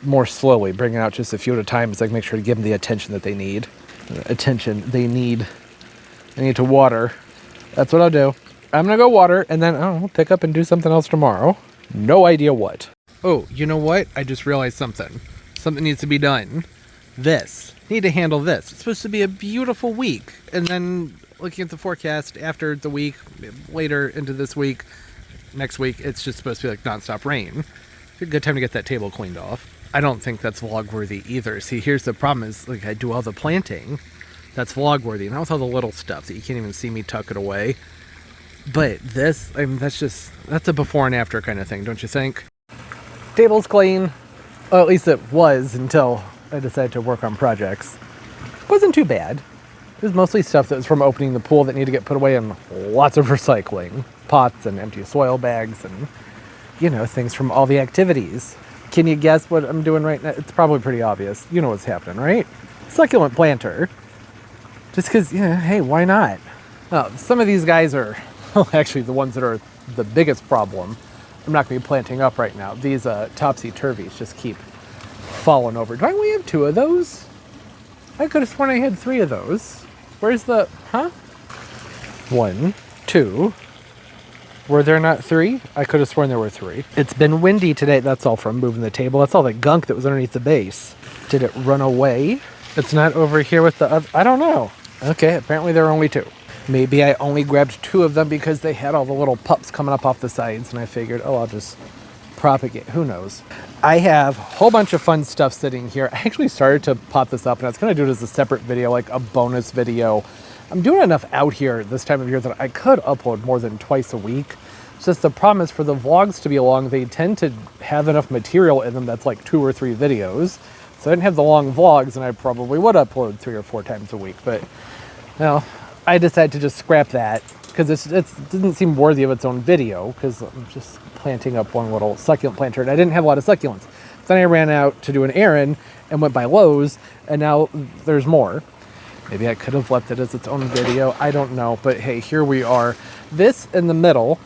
more slowly, bringing out just a few at a time. It's like make sure to give them the attention that they need. I need to water. That's what I'll do. I'm gonna go water and then I'll pick up and do something else tomorrow. No idea what. Oh, you know what? I just realized something. Something needs to be done. This. Need to handle this. It's supposed to be a beautiful week. And then looking at the forecast after the week, later into this week, next week, it's just supposed to be like nonstop rain. A good time to get that table cleaned off. I don't think that's vlog worthy either. See, here's the problem is, like, I do all the planting. That's vlog worthy. Not with all the little stuff that you can't even see me tuck it away. But this, I mean, that's a before and after kind of thing, don't you think? Table's clean. Well, at least it was until I decided to work on projects. Wasn't too bad. It was mostly stuff that was from opening the pool that needed to get put away, and lots of recycling. Pots and empty soil bags and, you know, things from all the activities. Can you guess what I'm doing right now? It's probably pretty obvious. You know what's happening, right? Succulent planter. Just because, yeah, hey, why not? Some of these guys are, well, actually the ones that are the biggest problem. I'm not going to be planting up right now. These topsy-turvies just keep falling over. Do I only have 2 of those? I could have sworn I had 3 of those. Where's the, 1, 2. Were there not 3? I could have sworn there were 3. It's been windy today. That's all from moving the table. That's all the gunk that was underneath the base. Did it run away? It's not over here with the other. I don't know. Okay, apparently there are only 2. Maybe I only grabbed 2 of them because they had all the little pups coming up off the sides, and I figured, oh, I'll just propagate. Who knows? I have a whole bunch of fun stuff sitting here. I actually started to pop this up, and I was going to do it as a separate video, like a bonus video. I'm doing enough out here this time of year that I could upload more than twice a week. It's just the problem is for the vlogs to be long, they tend to have enough material in them that's like 2 or 3 videos. So I didn't have the long vlogs, and I probably would upload 3 or 4 times a week. But, well, I decided to just scrap that because it didn't seem worthy of its own video because I'm just planting up one little succulent planter, and I didn't have a lot of succulents. Then I ran out to do an errand and went by Lowe's, and now there's more. Maybe I could have left it as its own video. I don't know. But hey, here we are. This in the middle,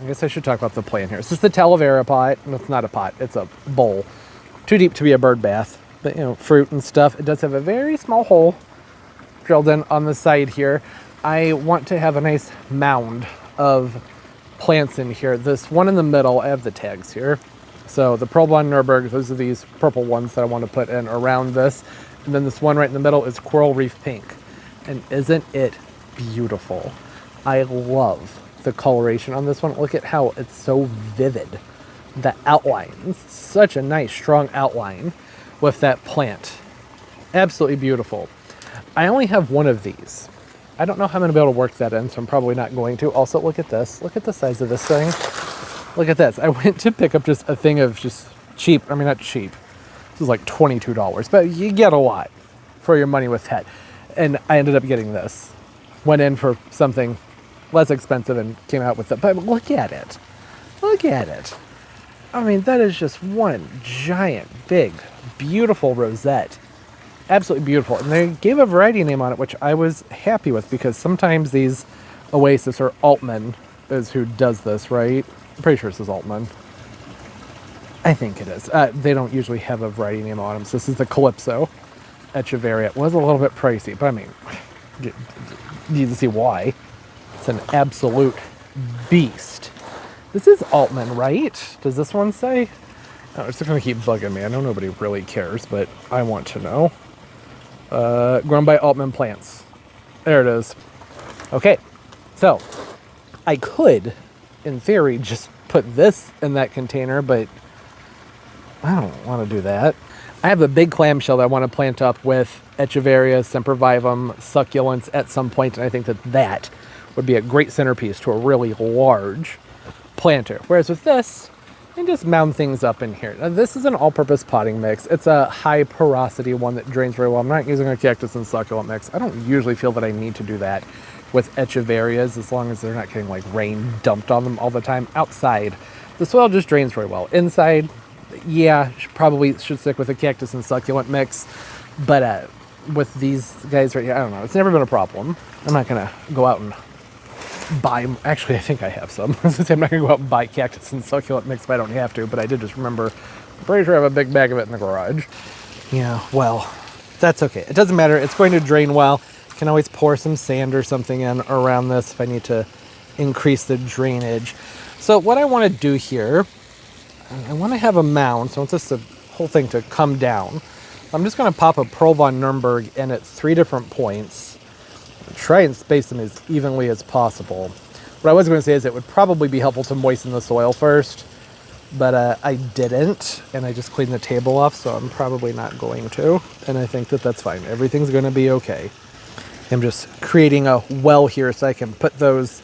I guess I should talk about the plant here. This is the Talavera pot. No, it's not a pot. It's a bowl. Too deep to be a bird bath. But, you know, fruit and stuff. It does have a very small hole drilled in on the side here. I want to have a nice mound of plants in here. This one in the middle, I have the tags here. So the Pearl Blonde Nurburg, those are these purple ones that I want to put in around this. And then this one right in the middle is Coral Reef Pink. And isn't it beautiful? I love the coloration on this one. Look at how it's so vivid. The outlines, such a nice, strong outline with that plant. Absolutely beautiful. I only have one of these. I don't know how I'm gonna be able to work that in, so I'm probably not going to. Also, look at this. Look at the size of this thing. Look at this. I went to pick up just a thing of just cheap, I mean, not cheap. This is like $22, but you get a lot for your money with that. And I ended up getting this. Went in for something less expensive and came out with it. But look at it. Look at it. I mean, that is just one giant, big, beautiful rosette. Absolutely beautiful. And they gave a variety name on it, which I was happy with because sometimes these Oasis or Altman is who does this, right? I'm pretty sure this is Altman. I think it is. They don't usually have a variety name on them. So this is the Calypso Echeveria. It was a little bit pricey, but I mean, you need to see why. It's an absolute beast. This is Altman, right? Does this one say? Oh, it's just going to keep bugging me. I know nobody really cares, but I want to know. Grown by Altman Plants. There it is. Okay, so I could, in theory, just put this in that container, but I don't want to do that. I have a big clamshell that I want to plant up with Echeveria, Sempervivum, succulents at some point, and I think that that would be a great centerpiece to a really large planter. Whereas with this, and just mound things up in here. Now, this is an all-purpose potting mix. It's a high porosity one that drains very well. I'm not using a cactus and succulent mix. I don't usually feel that I need to do that with echeverias, as long as they're not getting like rain dumped on them all the time. Outside, the soil just drains very well. Inside, yeah, probably should stick with a cactus and succulent mix, but with these guys right here, I don't know. It's never been a problem. I'm not gonna go out and buy, actually I think I have some. I'm not gonna go out and buy cactus and succulent mix if I don't have to, but I did just remember, I'm pretty sure I have a big bag of it in the garage. Yeah, well, that's okay. It doesn't matter. It's going to drain well. Can always pour some sand or something in around this if I need to increase the drainage. So what I want to do here, I want to have a mound, so I want this whole thing to come down. I'm just going to pop a Pearl von Nuremberg in at 3 different points. Try and space them as evenly as possible. What I was going to say is it would probably be helpful to moisten the soil first, but I didn't, and I just cleaned the table off, so I'm probably not going to, and I think that that's fine. Everything's going to be okay. I'm just creating a well here so I can put those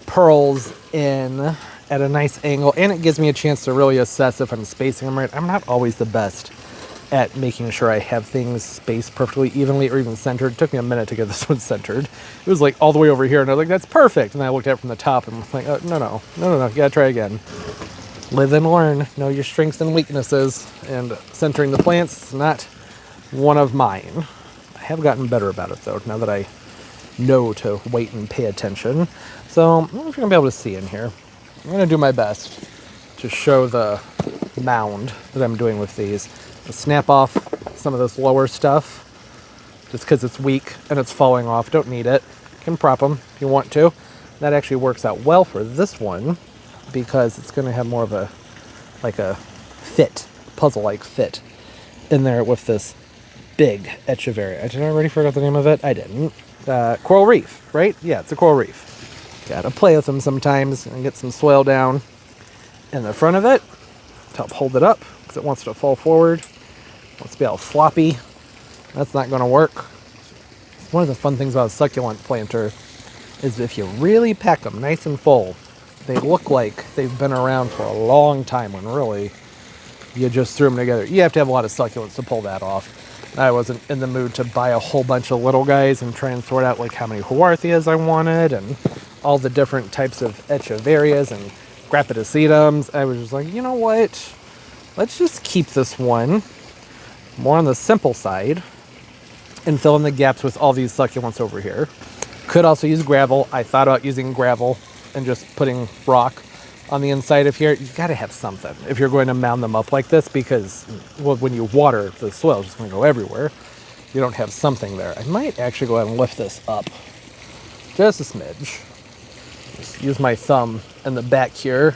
pearls in at a nice angle, and it gives me a chance to really assess if I'm spacing them right. I'm not always the best at making sure I have things spaced perfectly evenly or even centered. It took me a minute to get this one centered. It was like all the way over here, and I was like, that's perfect. And then I looked at it from the top and was like, oh, no, you gotta try again. Live and learn, know your strengths and weaknesses, and centering the plants is not one of mine. I have gotten better about it though, now that I know to wait and pay attention. So I don't know if you're gonna be able to see in here. I'm gonna do my best to show the mound that I'm doing with these. I'll snap off some of this lower stuff just because it's weak and it's falling off. Don't need it. You can prop them if you want to. That actually works out well for this one because it's going to have more of a fit, puzzle-like fit in there with this big echeveria. Did I already forget the name of it? I didn't. Coral reef, right? Yeah, it's a coral reef. Gotta play with them sometimes and get some soil down in the front of it to help hold it up because it wants to fall forward. It wants to be all floppy. That's not going to work. One of the fun things about a succulent planter is if you really pack them nice and full, they look like they've been around for a long time when really you just threw them together. You have to have a lot of succulents to pull that off. I wasn't in the mood to buy a whole bunch of little guys and try and sort out like how many Huarthias I wanted and all the different types of echeverias and Sedums. I was just like, you know what? Let's just keep this one more on the simple side and fill in the gaps with all these succulents over here. Could also use gravel. I thought about using gravel and just putting rock on the inside of here. You got to have something if you're going to mound them up like this because, well, when you water, the soil is just going to go everywhere. You don't have something there. I might actually go ahead and lift this up just a smidge. Just use my thumb in the back here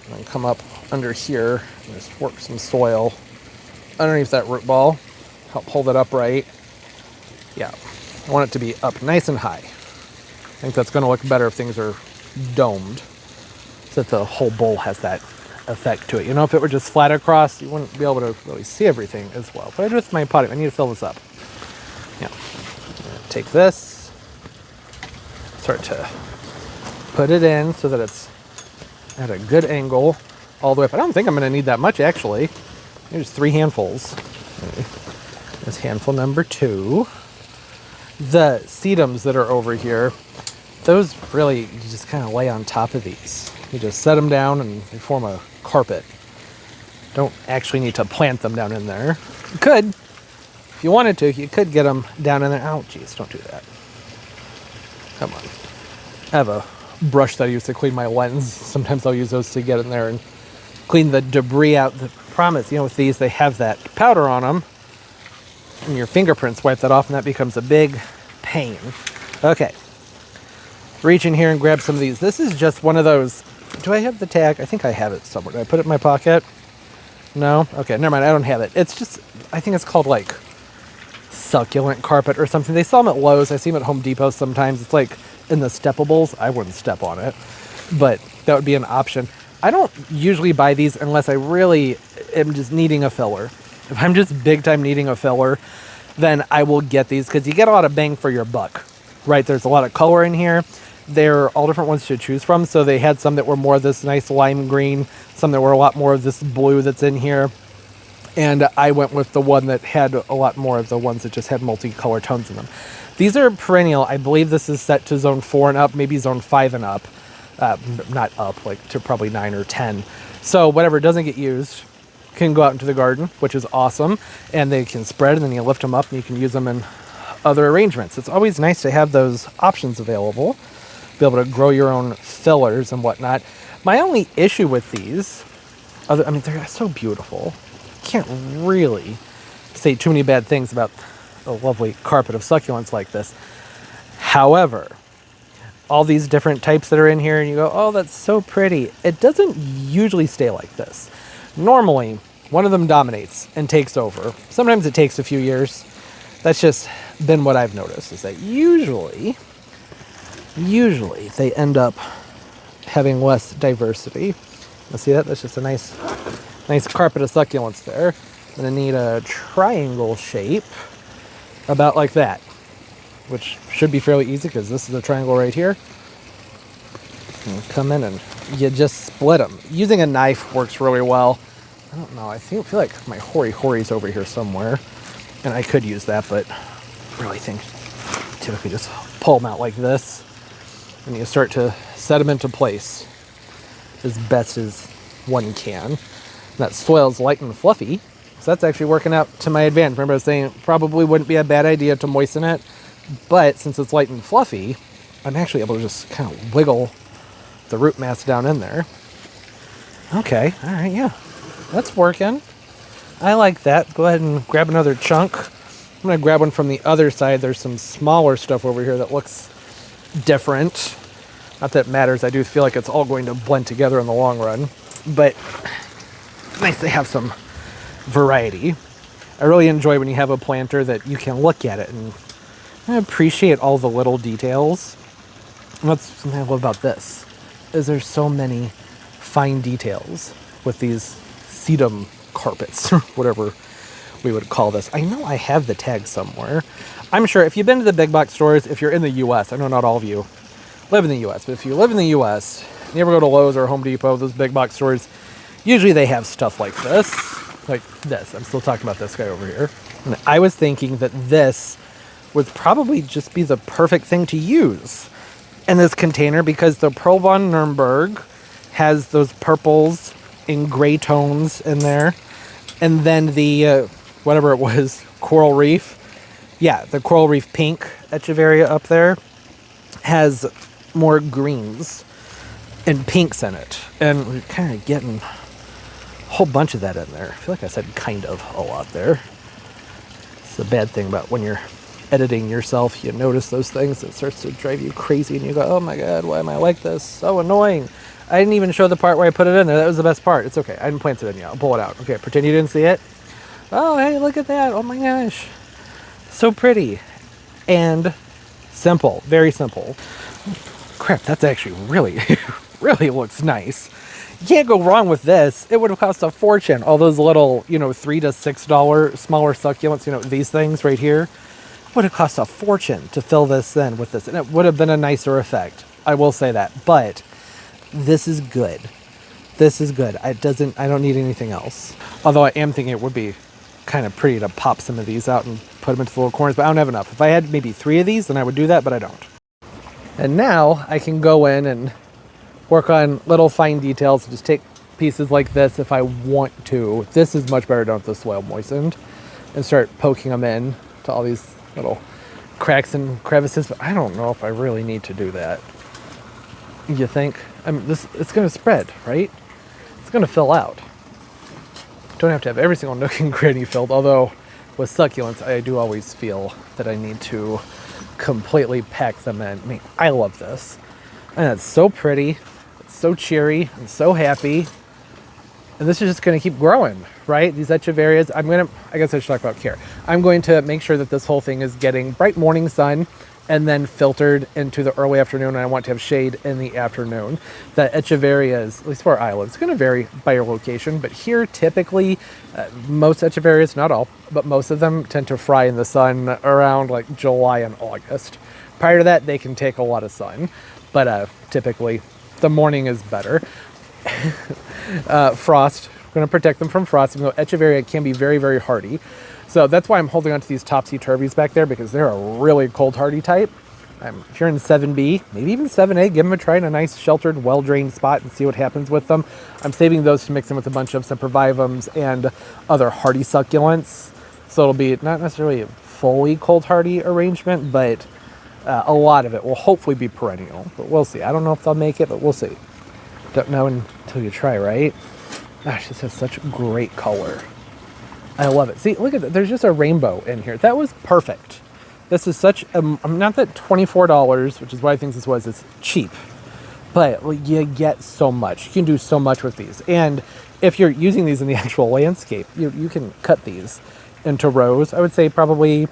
and then come up under here and just work some soil underneath that root ball. Help hold it upright. Yeah, I want it to be up nice and high. I think that's going to look better if things are domed, so that the whole bowl has that effect to it. You know, if it were just flat across, you wouldn't be able to really see everything as well. But I do with my potting. I need to fill this up. Yeah, take this, start to put it in so that it's at a good angle all the way up. I don't think I'm going to need that much actually. There's 3 handfuls. Okay. There's handful number 2. The sedums that are over here, those really, you just kind of lay on top of these. You just set them down and they form a carpet. Don't actually need to plant them down in there. You could, if you wanted to, you could get them down in there. Oh, geez, don't do that. Come on. I have a brush that I use to clean my lens. Sometimes I'll use those to get in there and clean the debris out. The promise, you know, with these, they have that powder on them. And your fingerprints wipe that off, and that becomes a big pain. Okay. Reach in here and grab some of these. This is just one of those. Do I have the tag? I think I have it somewhere. Did I put it in my pocket? No? Okay, never mind. I don't have it. It's just, I think it's called like succulent carpet or something. They sell them at Lowe's. I see them at Home Depot sometimes. It's like in the steppables. I wouldn't step on it, but that would be an option. I don't usually buy these unless I really am just needing a filler. If I'm just big time needing a filler, then I will get these because you get a lot of bang for your buck, right? There's a lot of color in here. They're all different ones to choose from. So they had some that were more of this nice lime green, some that were a lot more of this blue that's in here. And I went with the one that had a lot more of the ones that just had multicolor tones in them. These are perennial. I believe this is set to zone 4 and up, maybe zone 5 and up. Not up, like to probably 9 or 10. So whatever doesn't get used can go out into the garden, which is awesome. And they can spread, and then you lift them up and you can use them in other arrangements. It's always nice to have those options available, be able to grow your own fillers and whatnot. My only issue with these, I mean, they're so beautiful. Can't really say too many bad things about a lovely carpet of succulents like this. However, all these different types that are in here, and you go, oh, that's so pretty. It doesn't usually stay like this. Normally, one of them dominates and takes over. Sometimes it takes a few years. That's just been what I've noticed, is that usually they end up having less diversity. You see that? That's just a nice carpet of succulents there. I'm gonna need a triangle shape about like that, which should be fairly easy because this is a triangle right here. And come in and you just split them. Using a knife works really well. I don't know, I feel like my hory's over here somewhere, and I could use that, but I really think typically just pull them out like this, and you start to set them into place as best as one can. That soil's light and fluffy, so that's actually working out to my advantage. Remember I was saying it probably wouldn't be a bad idea to moisten it, but since it's light and fluffy, I'm actually able to just kind of wiggle the root mass down in there. Okay, all right, yeah, that's working. I like that. Go ahead and grab another chunk. I'm gonna grab one from the other side. There's some smaller stuff over here that looks different. Not that it matters. I do feel like it's all going to blend together in the long run, but it's nice to have some variety. I really enjoy when you have a planter that you can look at it and appreciate all the little details. And that's something I love about this, is there's so many fine details with these sedum carpets, whatever we would call this. I know I have the tag somewhere. I'm sure if you've been to the big box stores, if you're in the US, I know not all of you live in the US, but if you live in the US, you ever go to Lowe's or Home Depot, those big box stores, usually they have stuff like this. I'm still talking about this guy over here. And I was thinking that this would probably just be the perfect thing to use in this container, because the Pearl von Nuremberg has those purples in gray tones in there. And then the, whatever it was, coral reef. Yeah, the coral reef pink echeveria up there has more greens and pinks in it. And we're kind of getting a whole bunch of that in there. I feel like I said kind of a lot there. It's the bad thing about when you're editing yourself, you notice those things. It starts to drive you crazy and you go, oh my god, why am I like this? So annoying. I didn't even show the part where I put it in there. That was the best part. It's okay. I didn't plant it in yet. I'll pull it out. Okay, pretend you didn't see it. Oh, hey, look at that. Oh my gosh. So pretty. And simple. Very simple. Crap, that's actually really, really looks nice. You can't go wrong with this. It would have cost a fortune. All those little, $3 to $6 smaller succulents, these things right here, would have cost a fortune to fill this in with this. And it would have been a nicer effect. I will say that. But this is good. This is good. I don't need anything else. Although I am thinking it would be kind of pretty to pop some of these out and put them into the little corners, but I don't have enough. If I had maybe 3 of these, then I would do that, but I don't. And now I can go in and work on little fine details. Just take pieces like this if I want to. This is much better done with the soil moistened, and start poking them in to all these little cracks and crevices, but I don't know if I really need to do that. You think? I mean, it's going to spread, right? It's going to fill out. Don't have to have every single nook and cranny filled, although with succulents, I do always feel that I need to completely pack them in. I mean, I love this. And it's so pretty, it's so cheery, I'm so happy. And this is just going to keep growing, right? These echeverias, I guess I should talk about care. I'm going to make sure that this whole thing is getting bright morning sun and then filtered into the early afternoon, and I want to have shade in the afternoon. The echeverias, at least where I live, it's going to vary by your location, but here typically most echeverias, not all, but most of them tend to fry in the sun around like July and August. Prior to that, they can take a lot of sun, but typically the morning is better. Frost, we're going to protect them from frost, even though echeveria can be very, very hardy. So that's why I'm holding on to these topsy-turvies back there, because they're a really cold hardy type. If you're in 7B, maybe even 7A, give them a try in a nice sheltered, well-drained spot and see what happens with them. I'm saving those to mix in with a bunch of sempervivums and other hardy succulents. So it'll be not necessarily a fully cold hardy arrangement, but a lot of it will hopefully be perennial. But we'll see. I don't know if they'll make it, but we'll see. Don't know until you try, right? Gosh, this has such great color. I love it. See, look at that. There's just a rainbow in here. That was perfect. This is such a, not that $24, which is what I think this was, is cheap, but you get so much. You can do so much with these. And if you're using these in the actual landscape, you can cut these into rows. I would say probably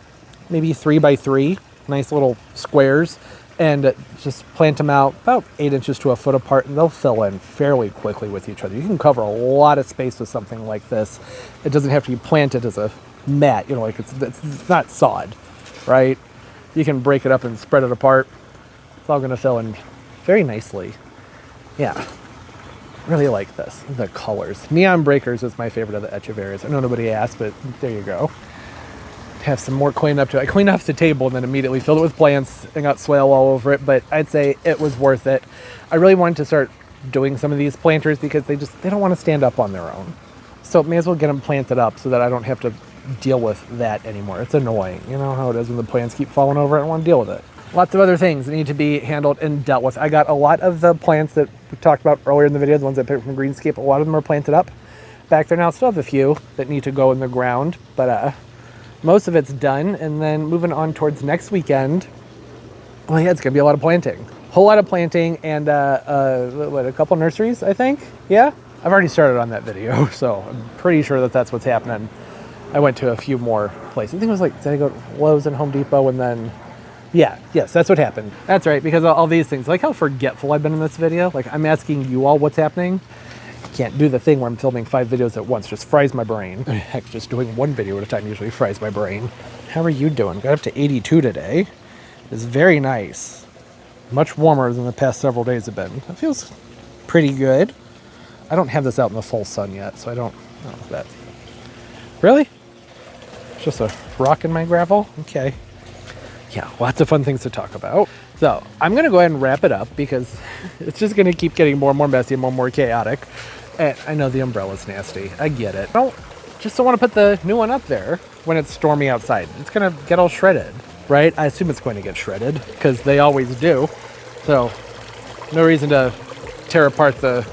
maybe 3 by 3, nice little squares, and just plant them out about 8 inches to a foot apart, and they'll fill in fairly quickly with each other. You can cover a lot of space with something like this. It doesn't have to be planted as a mat, you know, like it's not sod, right? You can break it up and spread it apart. It's all gonna fill in very nicely. Yeah, really like this. The colors. Neon Breakers is my favorite of the echeverias. I know nobody asked, but there you go. Have some more cleanup to it. I cleaned off the table and then immediately filled it with plants and got swale all over it, but I'd say it was worth it. I really wanted to start doing some of these planters because they don't want to stand up on their own. So may as well get them planted up so that I don't have to deal with that anymore. It's annoying. You know how it is when the plants keep falling over. I don't want to deal with it. Lots of other things that need to be handled and dealt with. I got a lot of the plants that we talked about earlier in the video, the ones I picked from Greenscape. A lot of them are planted up back there now. Still have a few that need to go in the ground, but most of it's done. And then moving on towards next weekend, well, yeah, it's gonna be a lot of planting. Whole lot of planting and a couple nurseries, I think. Yeah, I've already started on that video, so I'm pretty sure that that's what's happening. I went to a few more places. I think it was like, did I go to Lowe's and Home Depot and then, yes, that's what happened. That's right, because all these things, like how forgetful I've been in this video. Like I'm asking you all what's happening. Can't do the thing where I'm filming 5 videos at once, just fries my brain. Heck, just doing 1 video at a time usually fries my brain. How are you doing? Got up to 82 today. It's very nice. Much warmer than the past several days have been. It feels pretty good. I don't have this out in the full sun yet, so I don't know that. Really? It's just a rock in my gravel? Okay. Yeah, lots of fun things to talk about. So I'm going to go ahead and wrap it up because it's just going to keep getting more and more messy and more and more chaotic. And I know the umbrella's nasty. I get it. I just don't want to put the new one up there when it's stormy outside. It's going to get all shredded, right? I assume it's going to get shredded because they always do. So no reason to tear apart the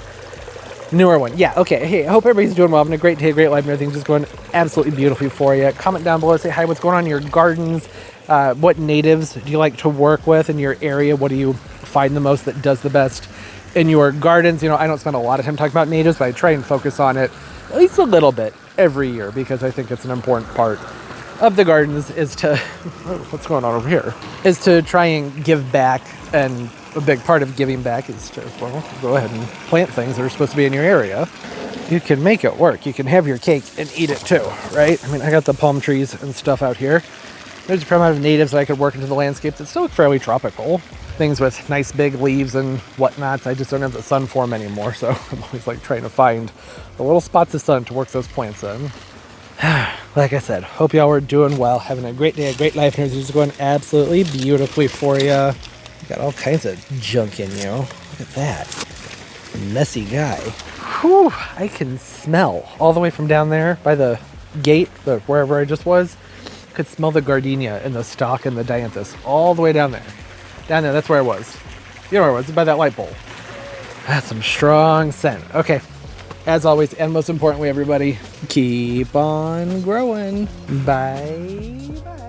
newer one. Yeah, okay. Hey, I hope everybody's doing well. Having a great day, great life, and everything's just going absolutely beautifully for you. Comment down below, say hi, what's going on in your gardens. What natives do you like to work with in your area? What do you find the most that does the best in your gardens? You know, I don't spend a lot of time talking about natives, but I try and focus on it at least a little bit every year because I think it's an important part of the gardens is to, what's going on over here, is to try and give back. And a big part of giving back is to, well, go ahead and plant things that are supposed to be in your area. You can make it work. You can have your cake and eat it too, right? I mean, I got the palm trees and stuff out here. There's a fair amount of natives that I could work into the landscape that still look fairly tropical. Things with nice big leaves and whatnot. I just don't have the sun for them anymore, so I'm always like trying to find the little spots of sun to work those plants in. Like I said, hope y'all are doing well, having a great day, a great life, and everything's going absolutely beautifully for you. You got all kinds of junk in you. Look at that. Messy guy. Whew, I can smell all the way from down there by the gate, wherever I just was. Could smell the gardenia and the stock and the dianthus all the way down there. Down there, that's where I was. You know where I was, by that light pole. That's some strong scent. Okay, as always, and most importantly, everybody, keep on growing. Bye.